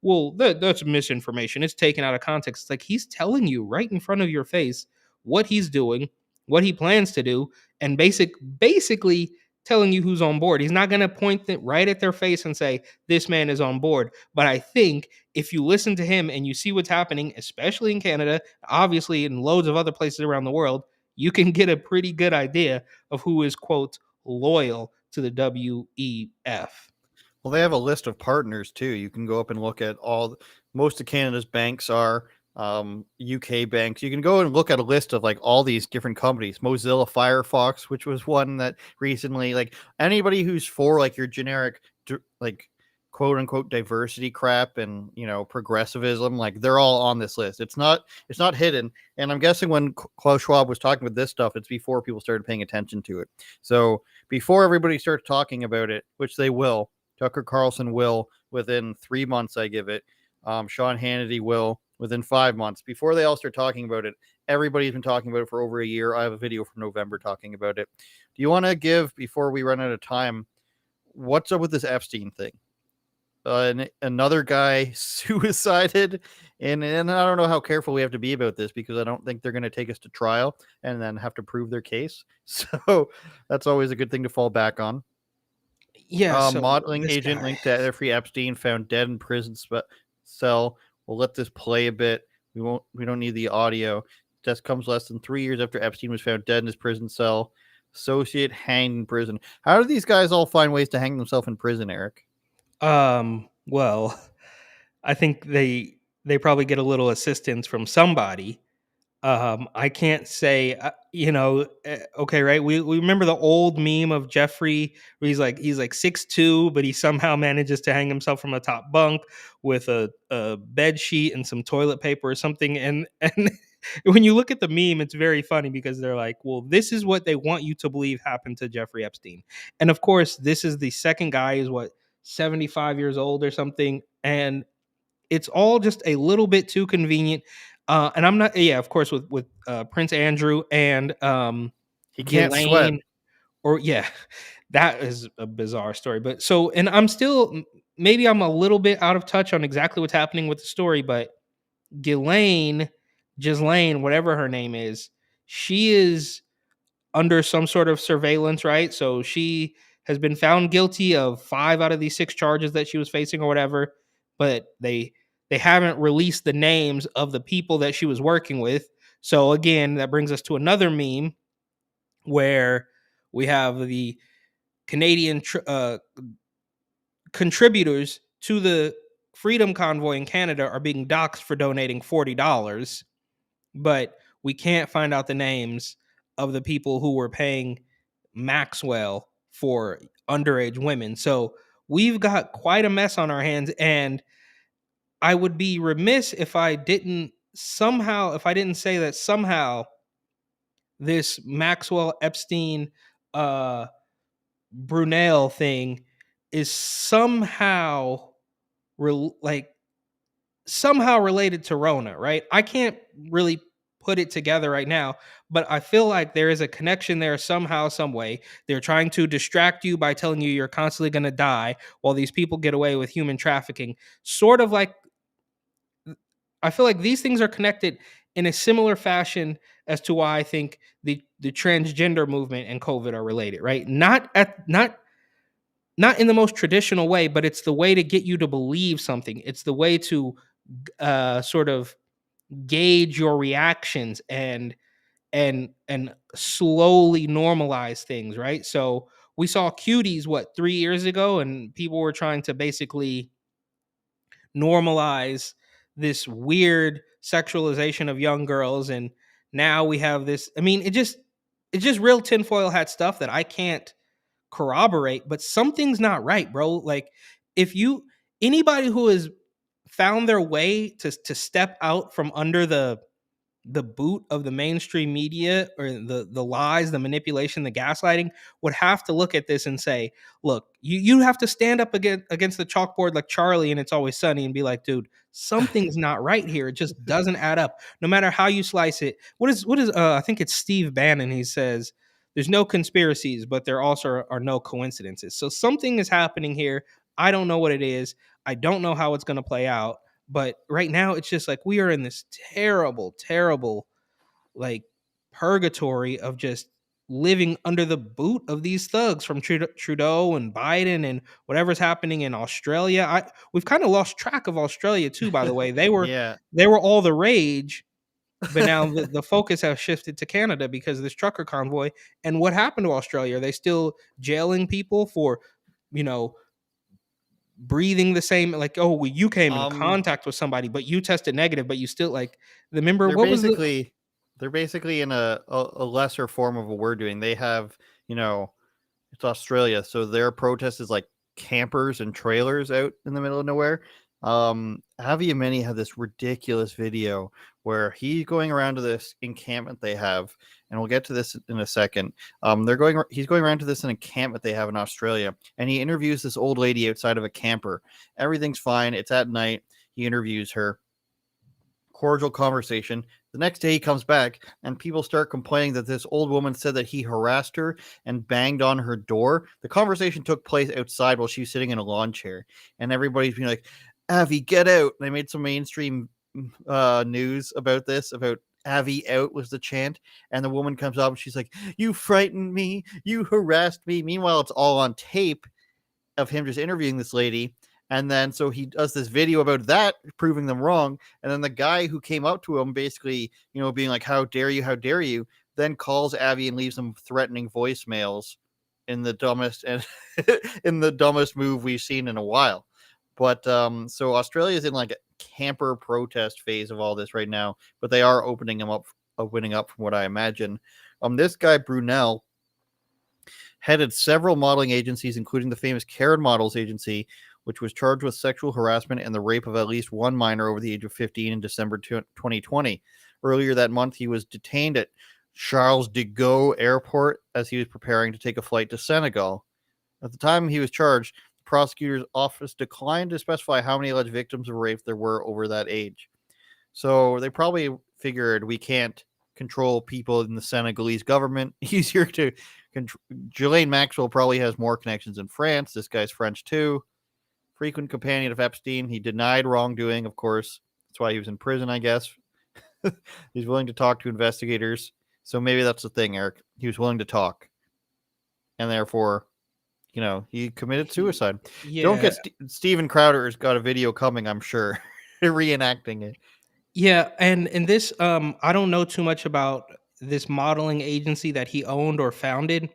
well, that's misinformation. It's taken out of context. It's like he's telling you right in front of your face what he's doing, what he plans to do, and basically telling you who's on board. He's not going to point it right at their face and say, this man is on board. But I think if you listen to him and you see what's happening, especially in Canada, obviously in loads of other places around the world, you can get a pretty good idea of who is, quote, loyal to the WEF. Well, they have a list of partners too. You can go up and look at most of Canada's banks are UK banks. You can go and look at a list of like all these different companies. Mozilla Firefox, which was one that recently, like anybody who's for like your generic like quote unquote diversity crap and progressivism, like they're all on this list. It's not hidden. And I'm guessing when Klaus Schwab was talking about this stuff, it's before people started paying attention to it. So before everybody starts talking about it, which they will, Tucker Carlson will within 3 months, I give it. Sean Hannity will within 5 months. Before they all start talking about it, everybody's been talking about it for over a year. I have a video from November talking about it. Do you want to give, before we run out of time, what's up with this Epstein thing? Another guy suicided, and I don't know how careful we have to be about this because I don't think they're going to take us to trial and then have to prove their case. So that's always a good thing to fall back on. Yeah, modeling agent linked to Jeffrey Epstein found dead in prison cell. We'll let this play a bit. We don't need the audio. Death comes less than 3 years after Epstein was found dead in his prison cell. Associate hanged in prison. How do these guys all find ways to hang themselves in prison, Eric? Well, I think they probably get a little assistance from somebody. I can't say, okay, right? We remember the old meme of Jeffrey where he's like 6'2", but he somehow manages to hang himself from a top bunk with a bed sheet and some toilet paper or something. And when you look at the meme, it's very funny because they're like, well, this is what they want you to believe happened to Jeffrey Epstein. And of course, this is the second guy is 75 years old or something, and it's all just a little bit too convenient. And I'm not, yeah, of course, with Prince Andrew and He can't sweat. Ghislaine, or yeah, that is a bizarre story. But so, and I'm still, maybe I'm a little bit out of touch on exactly what's happening with the story, but Ghislaine, whatever her name is, she is under some sort of surveillance, right? So she has been found guilty of 5 out of these 6 charges that she was facing or whatever, but they haven't released the names of the people that she was working with. So again, that brings us to another meme where we have the Canadian contributors to the Freedom Convoy in Canada are being doxxed for donating $40, but we can't find out the names of the people who were paying Maxwell for underage women. So we've got quite a mess on our hands, and I would be remiss if I didn't say that somehow this Maxwell Epstein Brunel thing is somehow somehow related to Rona, right? I can't really put it together right now, but I feel like there is a connection there somehow, some way. They're trying to distract you by telling you you're constantly going to die while these people get away with human trafficking. Sort of like, I feel like these things are connected in a similar fashion as to why I think the transgender movement and COVID are related, right? Not in the most traditional way, but it's the way to get you to believe something. It's the way to sort of gauge your reactions and slowly normalize things, right? So we saw Cuties 3 years ago, and people were trying to basically normalize this weird sexualization of young girls, and now we have this. I mean, it's just real tinfoil hat stuff that I can't corroborate, but something's not right, bro. Like, if anybody who has found their way to step out from under the boot of the mainstream media, or the lies, the manipulation, the gaslighting, would have to look at this and say, look, you have to stand up against the chalkboard like Charlie and It's Always Sunny and be like, dude, something's not right here. It just doesn't add up. No matter how you slice it. What is I think it's Steve Bannon. He says there's no conspiracies, but there also are no coincidences. So something is happening here. I don't know what it is. I don't know how it's going to play out. But right now, it's just like we are in this terrible, terrible, like, purgatory of just living under the boot of these thugs from Trudeau and Biden and whatever's happening in Australia. We've kind of lost track of Australia too, by the way. They were Yeah. they were all the rage, but now the focus has shifted to Canada because of this trucker convoy. And what happened to Australia? Are they still jailing people for, breathing the same, like, oh, well, you came in contact with somebody but you tested negative, but you still, like, remember what was they're basically in a lesser form of what we're doing. They have, it's Australia, so their protest is like campers and trailers out in the middle of nowhere. Avi Yemeni had this ridiculous video where he's going around to this encampment they have, and we'll get to this in a second. He's going around to this encampment they have in Australia, and he interviews this old lady outside of a camper. Everything's fine. It's at night. He interviews her. Cordial conversation. The next day he comes back and people start complaining that this old woman said that he harassed her and banged on her door. The conversation took place outside while she was sitting in a lawn chair, and everybody's being like, Avi, get out. They made some mainstream news about this, about Avi out was the chant, and the woman comes up and she's like, you frightened me, you harassed me. Meanwhile, it's all on tape of him just interviewing this lady. And then so he does this video about that, proving them wrong. And then the guy who came up to him basically, being like, how dare you, then calls Avi and leaves him threatening voicemails in the dumbest move we've seen in a while. But so Australia is in like a camper protest phase of all this right now, but they are opening up from what I imagine. This guy Brunel headed several modeling agencies, including the famous Karen Models Agency, which was charged with sexual harassment and the rape of at least one minor over the age of 15 in December 2020. Earlier that month, he was detained at Charles de Gaulle Airport as he was preparing to take a flight to Senegal. At the time he was charged, the prosecutor's office declined to specify how many alleged victims of rape there were over that age. So they probably figured we can't control people in the Senegalese government. Easier to control. Ghislaine Maxwell probably has more connections in France. This guy's French too. Frequent companion of Epstein. He denied wrongdoing, of course. That's why he was in prison, I guess. He's willing to talk to investigators. So maybe that's the thing, Eric. He was willing to talk. And therefore, he committed suicide. Yeah. Don't get Steven Crowder's got a video coming, I'm sure, reenacting it. Yeah, and this I don't know too much about this modeling agency that he owned or founded,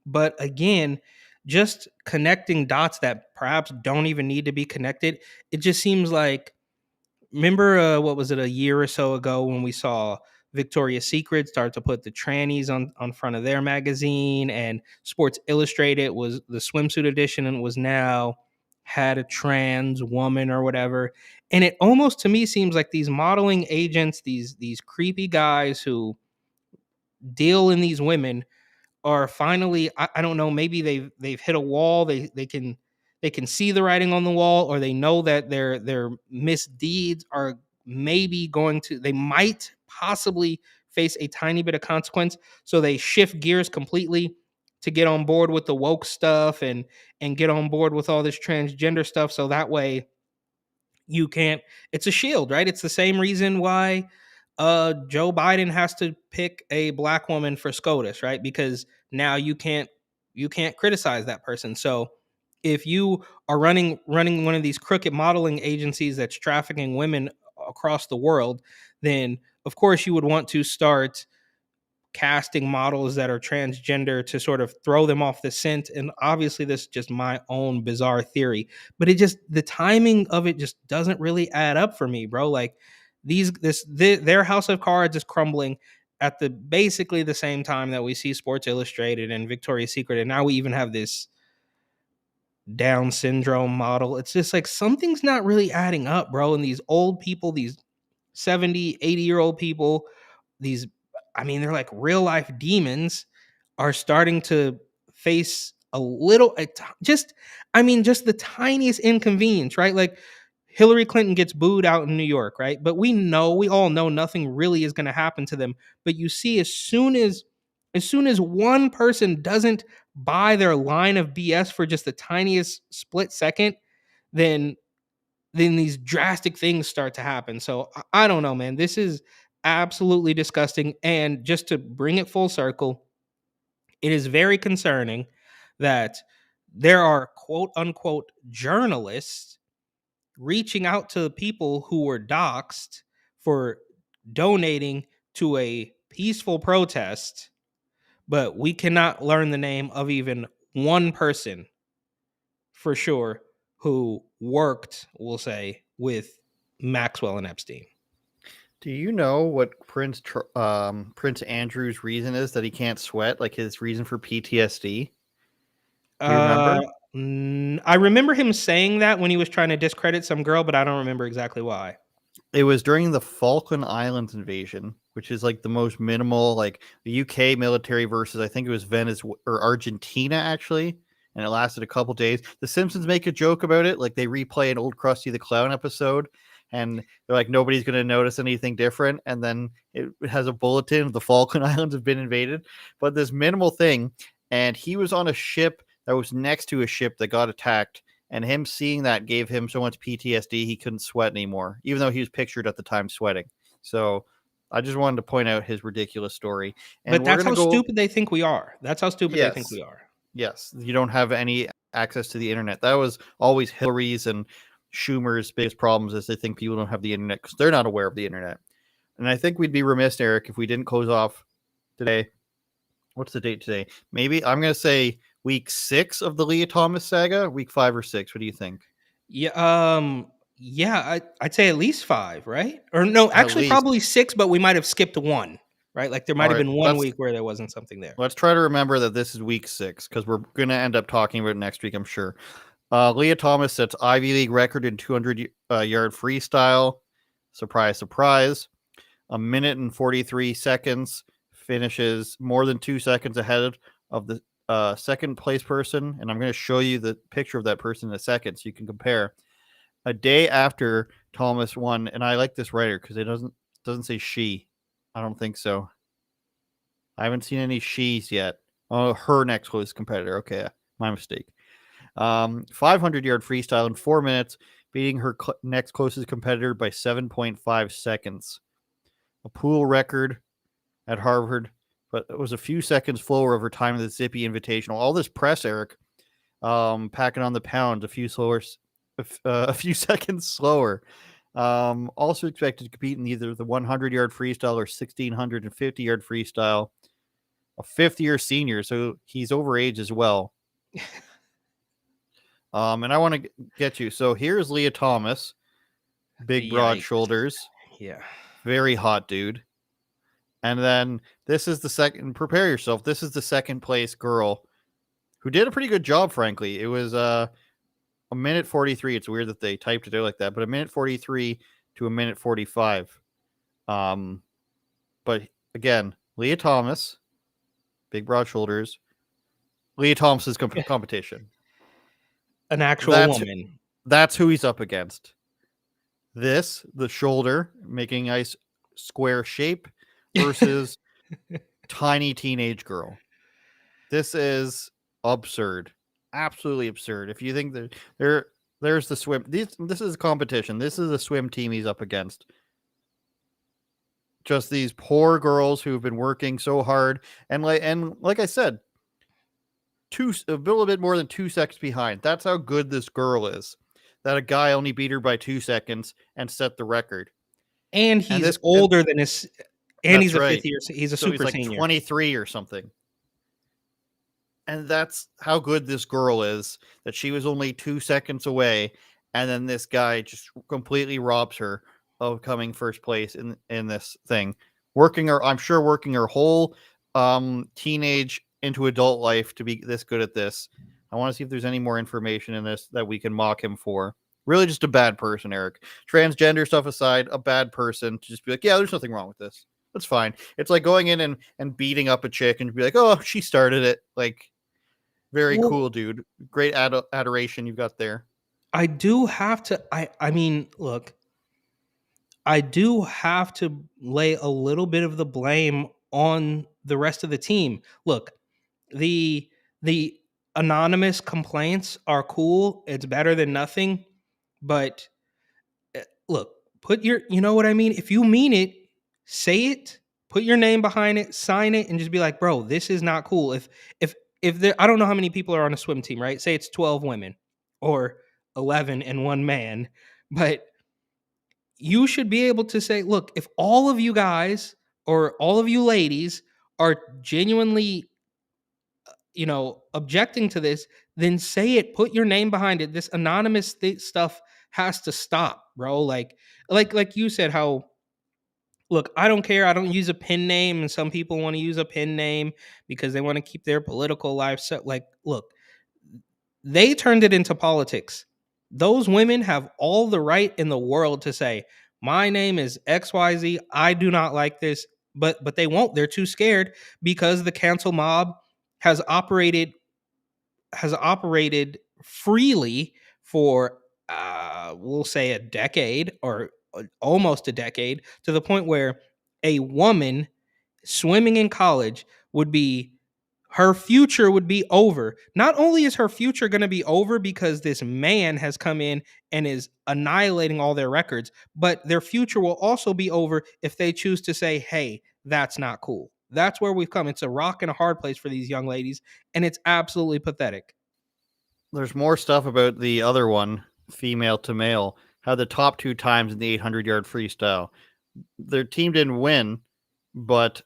but again, just connecting dots that perhaps don't even need to be connected. It just seems like, remember what was it, a year or so ago when we saw Victoria's Secret start to put the trannies on front of their magazine, and Sports Illustrated was the swimsuit edition and was now had a trans woman or whatever. And it almost to me seems like these modeling agents, these creepy guys who deal in these women are finally, I don't know, maybe they've hit a wall. They can see the writing on the wall, or they know that their misdeeds are maybe they might possibly face a tiny bit of consequence. So they shift gears completely to get on board with the woke stuff and get on board with all this transgender stuff. So that way you can't, it's a shield, right? It's the same reason why Joe Biden has to pick a black woman for SCOTUS, right? Because now you can't criticize that person. So if you are running one of these crooked modeling agencies that's trafficking women across the world, then of course you would want to start casting models that are transgender to sort of throw them off the scent. And obviously this is just my own bizarre theory, but the timing of it just doesn't really add up for me, bro. Like their house of cards is crumbling at basically the same time that we see Sports Illustrated and Victoria's Secret, and now we even have this Down syndrome model. It's just like something's not really adding up, bro. And these old people, these 70, 80-year-old people, they're like real life demons, are starting to face just the tiniest inconvenience, right? Like Hillary Clinton gets booed out in New York, right? But we all know nothing really is going to happen to them. But you see, as soon as one person doesn't buy their line of BS for just the tiniest split second, then these drastic things start to happen. So I don't know, man. This is absolutely disgusting. And just to bring it full circle, it is very concerning that there are quote unquote journalists reaching out to people who were doxxed for donating to a peaceful protest, but we cannot learn the name of even one person for sure who worked, we'll say, with Maxwell and Epstein. Do you know what Prince Andrew's reason is that he can't sweat? Like his reason for PTSD? Do you remember? I remember him saying that when he was trying to discredit some girl, but I don't remember exactly why. It was during the Falkland Islands invasion, which is like the most minimal, like the UK military versus I think it was Venezuela or Argentina actually, and it lasted a couple days. The Simpsons make a joke about it, like they replay an old Krusty the Clown episode, and they're like, nobody's going to notice anything different, and then it has a bulletin: the Falkland Islands have been invaded. But this minimal thing, and he was on a ship that was next to a ship that got attacked. And him seeing that gave him so much PTSD, he couldn't sweat anymore, even though he was pictured at the time sweating. So I just wanted to point out his ridiculous story. And but that's how stupid they think we are. That's how stupid they think we are. Yes. You don't have any access to the internet. That was always Hillary's and Schumer's biggest problems, is they think people don't have the internet because they're not aware of the internet. And I think we'd be remiss, Eric, if we didn't close off today. What's the date today? Maybe I'm going to say week 6 of the Leah Thomas saga, week 5 or 6. What do you think? Yeah. I'd say at least 5, right? Or no, actually probably 6, but we might have skipped 1, right? Like there might have been one week where there wasn't something there. Let's try to remember that this is week 6 because we're going to end up talking about it next week, I'm sure. Leah Thomas sets Ivy League record in 200-yard freestyle. Surprise, surprise. 1 minute and 43 seconds. Finishes more than 2 seconds ahead of the second place person, and I'm going to show you the picture of that person in a second so you can compare. A day after Thomas won, and I like this writer because it doesn't say she. I don't think so. I haven't seen any she's yet. Oh, her next closest competitor. Okay, my mistake. 500-yard freestyle in 4 minutes, beating her next closest competitor by 7.5 seconds. A pool record at Harvard, but it was a few seconds slower over time of the Zippy Invitational. All this press, Eric, packing on the pound, a few seconds slower. Also expected to compete in either the 100-yard freestyle or 1,650-yard freestyle. A fifth-year senior, so he's overage as well. And I want to get you. So here's Leah Thomas, big, broad shoulders. Yeah. Very hot dude. And then this is the second. Prepare yourself. This is the second place girl who did a pretty good job, frankly. It was a minute 43. It's weird that they typed it out like that, but a minute 43 to a minute 45. But again, Leah Thomas, big, broad shoulders. Leah Thomas's competition. An actual woman. That's who he's up against. This, the shoulder, making nice square shape versus tiny teenage girl. This is absurd. Absolutely absurd. If you think that there's the swim. This is a competition. This is a swim team he's up against. Just these poor girls who've been working so hard. And like I said, a little bit more than 2 seconds behind. That's how good this girl is. That a guy only beat her by 2 seconds and set the record. And he's older than his. And he's a fifth year. He's a super like senior. 23 or something. And that's how good this girl is. That she was only 2 seconds away, and then this guy just completely robs her of coming first place in this thing. I'm sure working her whole teenage into adult life to be this good at this. I want to see if there's any more information in this that we can mock him for. Really just a bad person, Eric. Transgender stuff aside, a bad person to just be like, yeah, there's nothing wrong with this. That's fine. It's like going in and beating up a chick and be like, oh, she started it. Like, very cool, dude. Great adoration you've got there. I do have to, I mean, look, I do have to lay a little bit of the blame on the rest of the team. Look, the anonymous complaints are cool. It's better than nothing. But look, you know what I mean? If you mean it, say it, put your name behind it, sign it, and just be like, bro, this is not cool. If there, I don't know how many people are on a swim team, right? Say it's 12 women or 11 and one man, but you should be able to say, look, if all of you guys or all of you ladies are genuinely, objecting to this, then say it, put your name behind it. This anonymous stuff has to stop, bro. Like you said, how, look, I don't care. I don't use a pen name, and some people want to use a pen name because they want to keep their political life set. Like, look, they turned it into politics. Those women have all the right in the world to say, my name is XYZ. I do not like this, but they won't. They're too scared because the cancel mob has operated freely for we'll say a decade or almost a decade, to the point where a woman swimming in college her future would be over. Not only is her future going to be over because this man has come in and is annihilating all their records, but their future will also be over if they choose to say, hey, that's not cool. That's where we've come. It's a rock and a hard place for these young ladies, and it's absolutely pathetic. There's more stuff about the other one, female to male, how the top 2 times in the 800-yard freestyle. Their team didn't win, but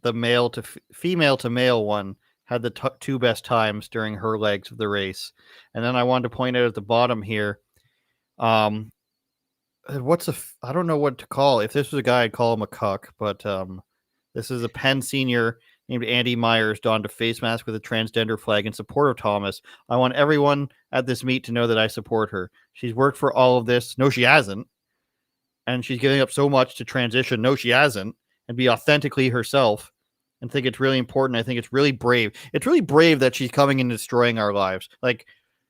the male to female to male one had the 2 best times during her legs of the race. And then I wanted to point out at the bottom here, I don't know what to call. If this was a guy, I'd call him a cuck, but this is a Penn senior named Andy Myers donned a face mask with a transgender flag in support of Thomas. I want everyone at this meet to know that I support her. She's worked for all of this. No, she hasn't. And she's giving up so much to transition. No, she hasn't. And be authentically herself. and think it's really important. I think it's really brave. It's really brave that she's coming and destroying our lives. Like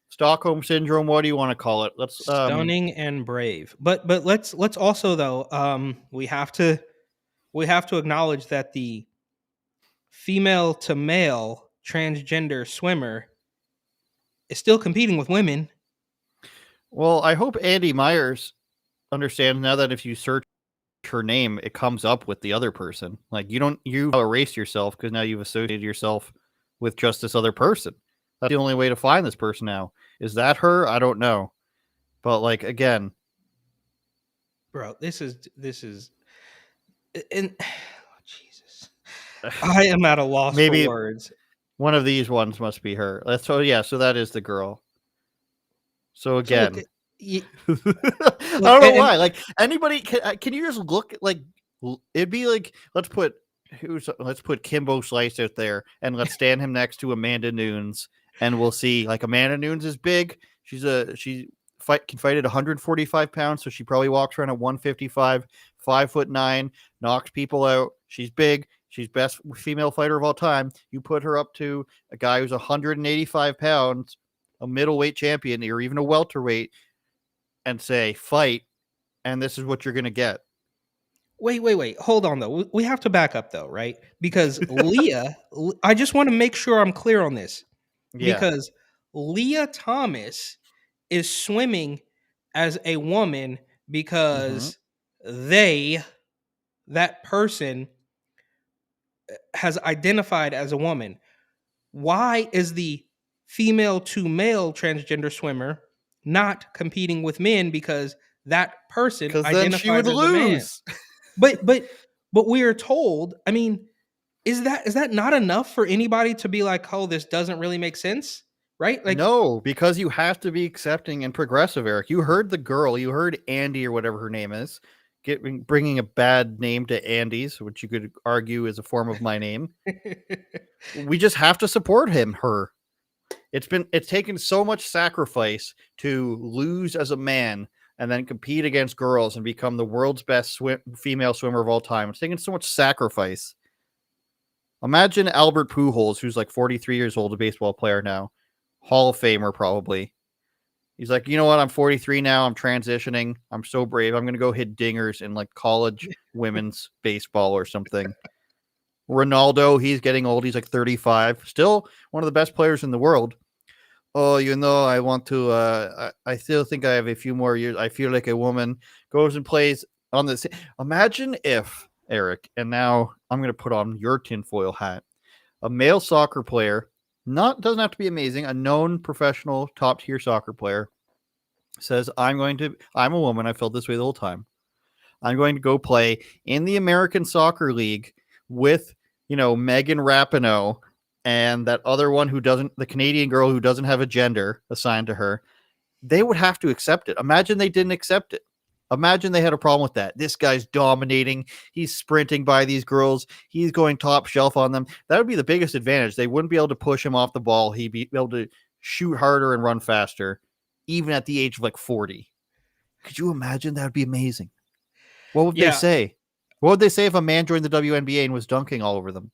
Stockholm syndrome, what do you want to call it? Let's Stunning and brave. But let's also though we have to acknowledge that the female to male transgender swimmer is still competing with women. Well, I hope Andy Myers understands now that if you search her name, it comes up with the other person. Like you erase yourself because now you've associated yourself with just this other person. That's the only way to find this person now. Is that her? I don't know. But like again, bro, this is and Jesus. I am at a loss maybe for words. One of these ones must be her. So that is the girl. So again, So look, I don't know why. Like anybody, can you just look? Like it'd be like let's put Kimbo Slice out there and let's stand him next to Amanda Nunes, and we'll see. Like Amanda Nunes is big. She can fight at 145 pounds, so she probably walks around at 155, 5'9", knocks people out. She's big. She's best female fighter of all time. You put her up to a guy who's 185 pounds, a middleweight champion, or even a welterweight, and say, fight, and this is what you're going to get. Wait. Hold on, though. We have to back up, though, right? Because Leah, I just want to make sure I'm clear on this. Yeah. Because Leah Thomas is swimming as a woman because that person has identified as a woman. Why is the female to male transgender swimmer not competing with men because that person identifies as a man? But we are told, I mean, is that not enough for anybody to be like, oh, this doesn't really make sense? Right? Like, no, because you have to be accepting and progressive, Eric. You heard the girl, you heard Andy or whatever her name is, bringing a bad name to Andy's, which you could argue is a form of my name. We just have to support her. It's taken so much sacrifice to lose as a man and then compete against girls and become the world's best female swimmer of all time. It's taken so much sacrifice. Imagine Albert Pujols, who's like 43 years old, a baseball player now, Hall of Famer probably. He's like, you know what? I'm 43 now. I'm transitioning. I'm so brave. I'm going to go hit dingers in like college women's baseball or something. Ronaldo, he's getting old. He's like 35. Still one of the best players in the world. Oh, I want to, I still think I have a few more years. I feel like a woman. Goes and plays on this. Imagine if, Eric, and now I'm going to put on your tinfoil hat, a male soccer player, doesn't have to be amazing, a known professional top tier soccer player says, I'm a woman. I felt this way the whole time. I'm going to go play in the American Soccer League with, Megan Rapinoe and that other one the Canadian girl who doesn't have a gender assigned to her. They would have to accept it. Imagine they didn't accept it. Imagine they had a problem with that. This guy's dominating. He's sprinting by these girls. He's going top shelf on them. That would be the biggest advantage. They wouldn't be able to push him off the ball. He'd be able to shoot harder and run faster, even at the age of like 40. Could you imagine? That would be amazing. What would they say? What would they say if a man joined the WNBA and was dunking all over them?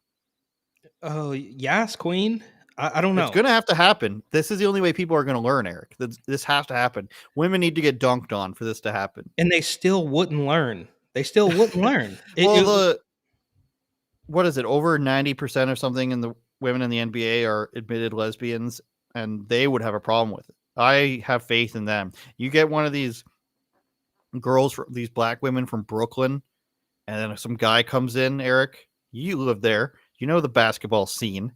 Oh, yes, Queen. I don't know. It's going to have to happen. This is the only way people are going to learn, Eric. This has to happen. Women need to get dunked on for this to happen. And they still wouldn't learn. What is it? Over 90% or something in the women in the NBA are admitted lesbians, and they would have a problem with it. I have faith in them. You get one of these girls, these black women from Brooklyn, and then some guy comes in, Eric, you live there. You know the basketball scene.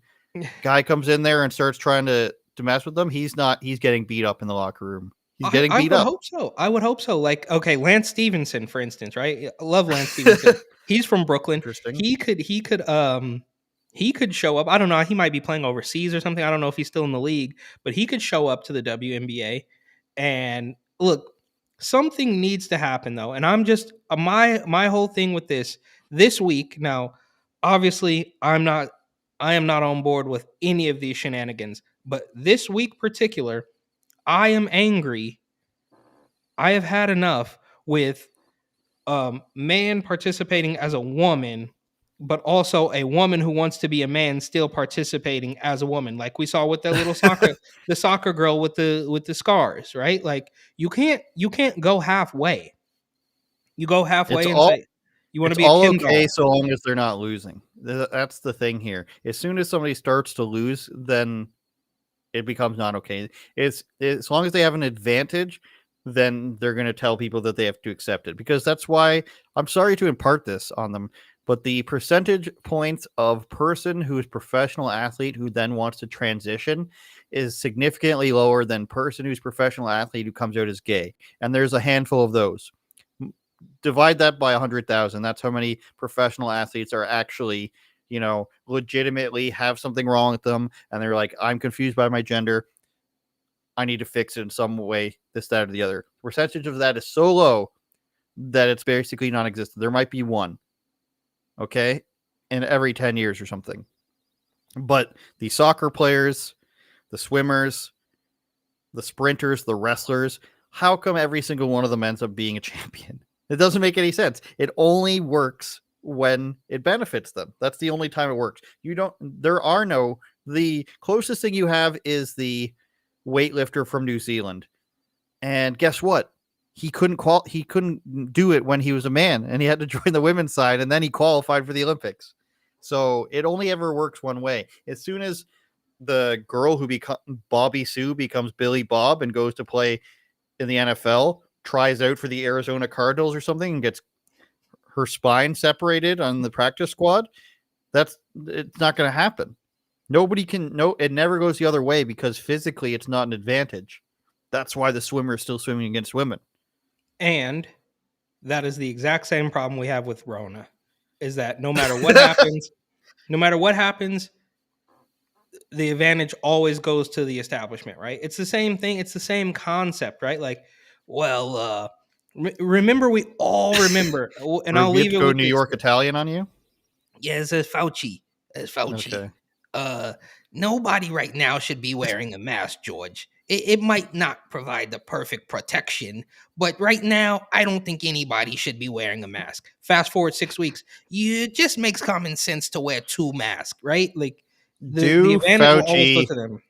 Guy comes in there and starts trying to mess with them. He's getting beat up in the locker room. He's getting beat up. I would hope so. Like, okay, Lance Stevenson, for instance, right? I love Lance Stevenson. He's from Brooklyn. Interesting. He could show up. I don't know. He might be playing overseas or something. I don't know if he's still in the league, but he could show up to the WNBA. And look, something needs to happen though. And I'm just my whole thing with this week. Now, obviously, I am not on board with any of these shenanigans, but this week particular, I am angry. I have had enough with man participating as a woman but also a woman who wants to be a man still participating as a woman, like we saw with that little soccer girl with the scars, right? Like you can't go halfway. You go halfway and say you want to It's be a all Ken okay doll. so long as they're not losing. That's the thing here. As soon as somebody starts to lose, then it becomes not okay. It's as long as they have an advantage, then they're going to tell people that they have to accept it. Because that's why I'm sorry to impart this on them, but the percentage points of person who is professional athlete who then wants to transition is significantly lower than person who's professional athlete who comes out as gay. And there's a handful of those. Divide that by 100,000. That's how many professional athletes are actually, legitimately have something wrong with them. And they're like, I'm confused by my gender. I need to fix it in some way, this, that, or the other. Percentage of that is so low that it's basically non-existent. There might be one, okay, in every 10 years or something. But the soccer players, the swimmers, the sprinters, the wrestlers, how come every single one of them ends up being a champion? It doesn't make any sense. It only works when it benefits them. That's the only time it works. The closest thing you have is the weightlifter from New Zealand. And guess what? He couldn't do it when he was a man, and he had to join the women's side, and then he qualified for the Olympics. So it only ever works one way. As soon as the girl who becomes Bobby Sue becomes Billy Bob and goes to play in the NFL, tries out for the Arizona Cardinals or something and gets her spine separated on the practice squad, it's not going to happen. It never goes the other way because physically it's not an advantage. That's why the swimmer is still swimming against women. And that is the exact same problem we have with Rona, is that no matter what happens, the advantage always goes to the establishment, right? It's the same thing. It's the same concept, right? Like, well, remember, we all remember, and I'll leave it go with New York Italian on you. Yeah, it says Fauci. Okay. Nobody right now should be wearing a mask, George. It might not provide the perfect protection, but right now, I don't think anybody should be wearing a mask. Fast forward 6 weeks, it just makes common sense to wear 2 masks, right? Like, the advantage will always go to them.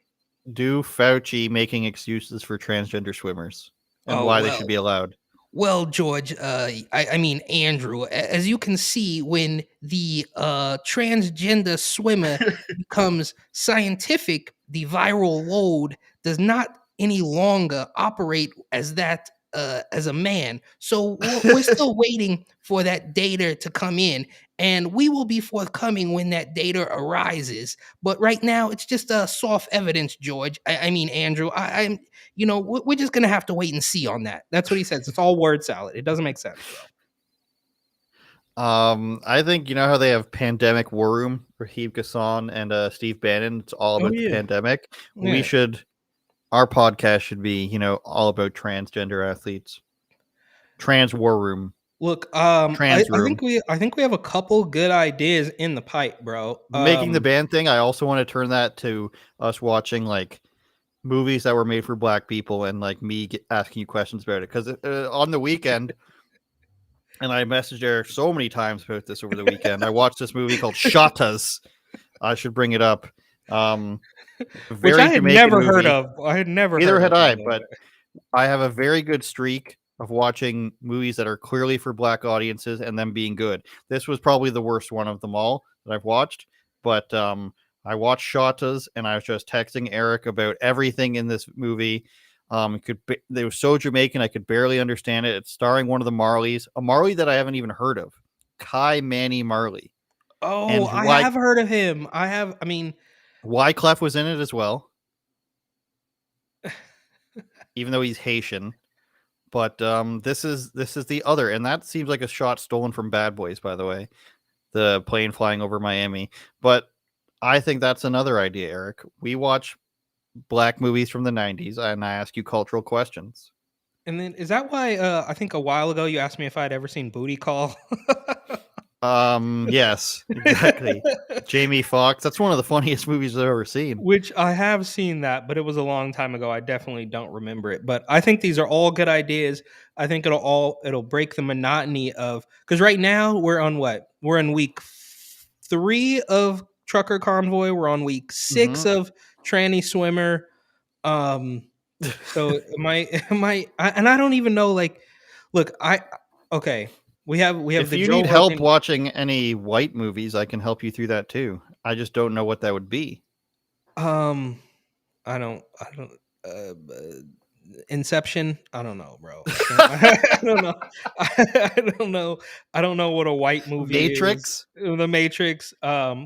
Do Fauci making excuses for transgender swimmers and why they should be allowed? Well, George, I mean, Andrew, as you can see, when the transgender swimmer becomes scientific, the viral load does not any longer operate as that as a man. So we're still waiting for that data to come in, and we will be forthcoming when that data arises. But right now, it's just soft evidence, George. I mean, Andrew, I'm we're just gonna have to wait and see on that. That's what he says. It's all word salad. It doesn't make sense, bro. I think how they have Pandemic War Room, Raheem Kassan and Steve Bannon. It's all about the pandemic. Yeah. Our podcast should be, all about transgender athletes. Trans War Room. Look, I think we have a couple good ideas in the pipe, bro. Making the band thing. I also want to turn that to us watching like movies that were made for Black people and like me asking you questions about it. Because on the weekend, and I messaged Eric so many times about this over the weekend. I watched this movie called Shotas. I should bring it up. Which I had never heard of. Neither had I, but I have a very good streak of watching movies that are clearly for Black audiences and them being good. This was probably the worst one of them all that I've watched, but I watched Shotas and I was just texting Eric about everything in this movie. They were so Jamaican I could barely understand it. It's starring one of the Marleys, a Marley that I haven't even heard of, Kai Manny Marley. Oh, I have heard of him. Wyclef was in it as well, even though he's Haitian. But this is the other, and that seems like a shot stolen from Bad Boys, by the way, the plane flying over Miami. But I think that's another idea, Eric. We watch Black movies from the 90s, and I ask you cultural questions. And then is that why I think a while ago you asked me if I'd ever seen Booty Call? Yes, exactly. Jamie Foxx. That's one of the funniest movies I've ever seen. Which I have seen that, but it was a long time ago. I definitely don't remember it. But I think these are all good ideas. I think it'll break the monotony of, because right now we're on what? We're in week 3 of Trucker Convoy. We're on week 6 of Tranny Swimmer. So am I, and I don't even know, like, look, okay. We have If the you Joe need help Rogan- watching any white movies, I can help you through that too. I just don't know what that would be. I don't Inception. I don't know, bro. I don't know. I don't know what a white movie Matrix? is. The Matrix.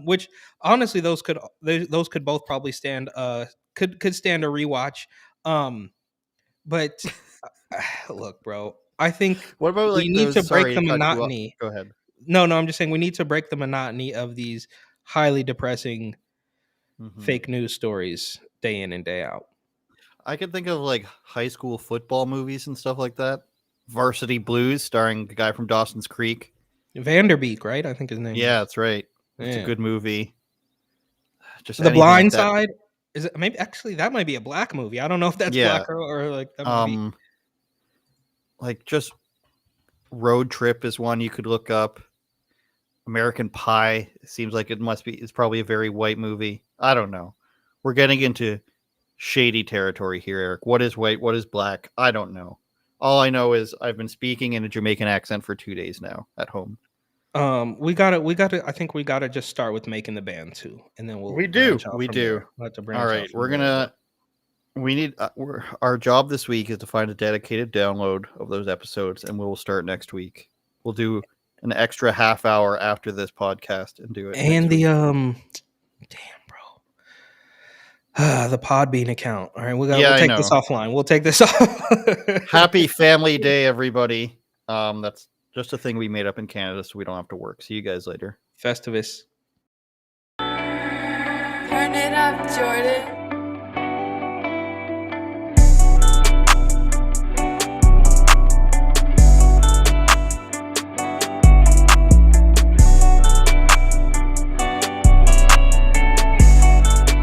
Which honestly, those could both probably stand. Could stand a rewatch. But look, bro. I think What about we like need those? to break Sorry the to cut you off. monotony. Go ahead. No, I'm just saying we need to break the monotony of these highly depressing fake news stories day in and day out. I can think of like high school football movies and stuff like that. Varsity Blues, starring the guy from Dawson's Creek. Vanderbeek, right? I think his name. Yeah, that's right. It's Yeah. a good movie. Just The Blind like Side. Is it maybe actually that might be a black movie? I don't know if that's black or like that might be. Like just Road Trip is one you could look up. American Pie seems like it's probably a very white movie. I don't know. We're getting into shady territory here, Eric. What is white? What is black? I don't know. All I know is I've been speaking in a Jamaican accent for 2 days now at home. We gotta. I think we gotta just start with making the band too, and then we'll. We do. branch out We from do. there. We'll have to branch All out right, from we're there, gonna. We need our job this week is to find a dedicated download of those episodes, and we'll start next week. We'll do an extra half hour after this podcast and do it. And next the week. the Podbean account. All right, we'll I take know. this offline. We'll take this off. Happy Family Day, everybody. That's just a thing we made up in Canada, so we don't have to work. See you guys later. Festivus. Turn it up, Jordan.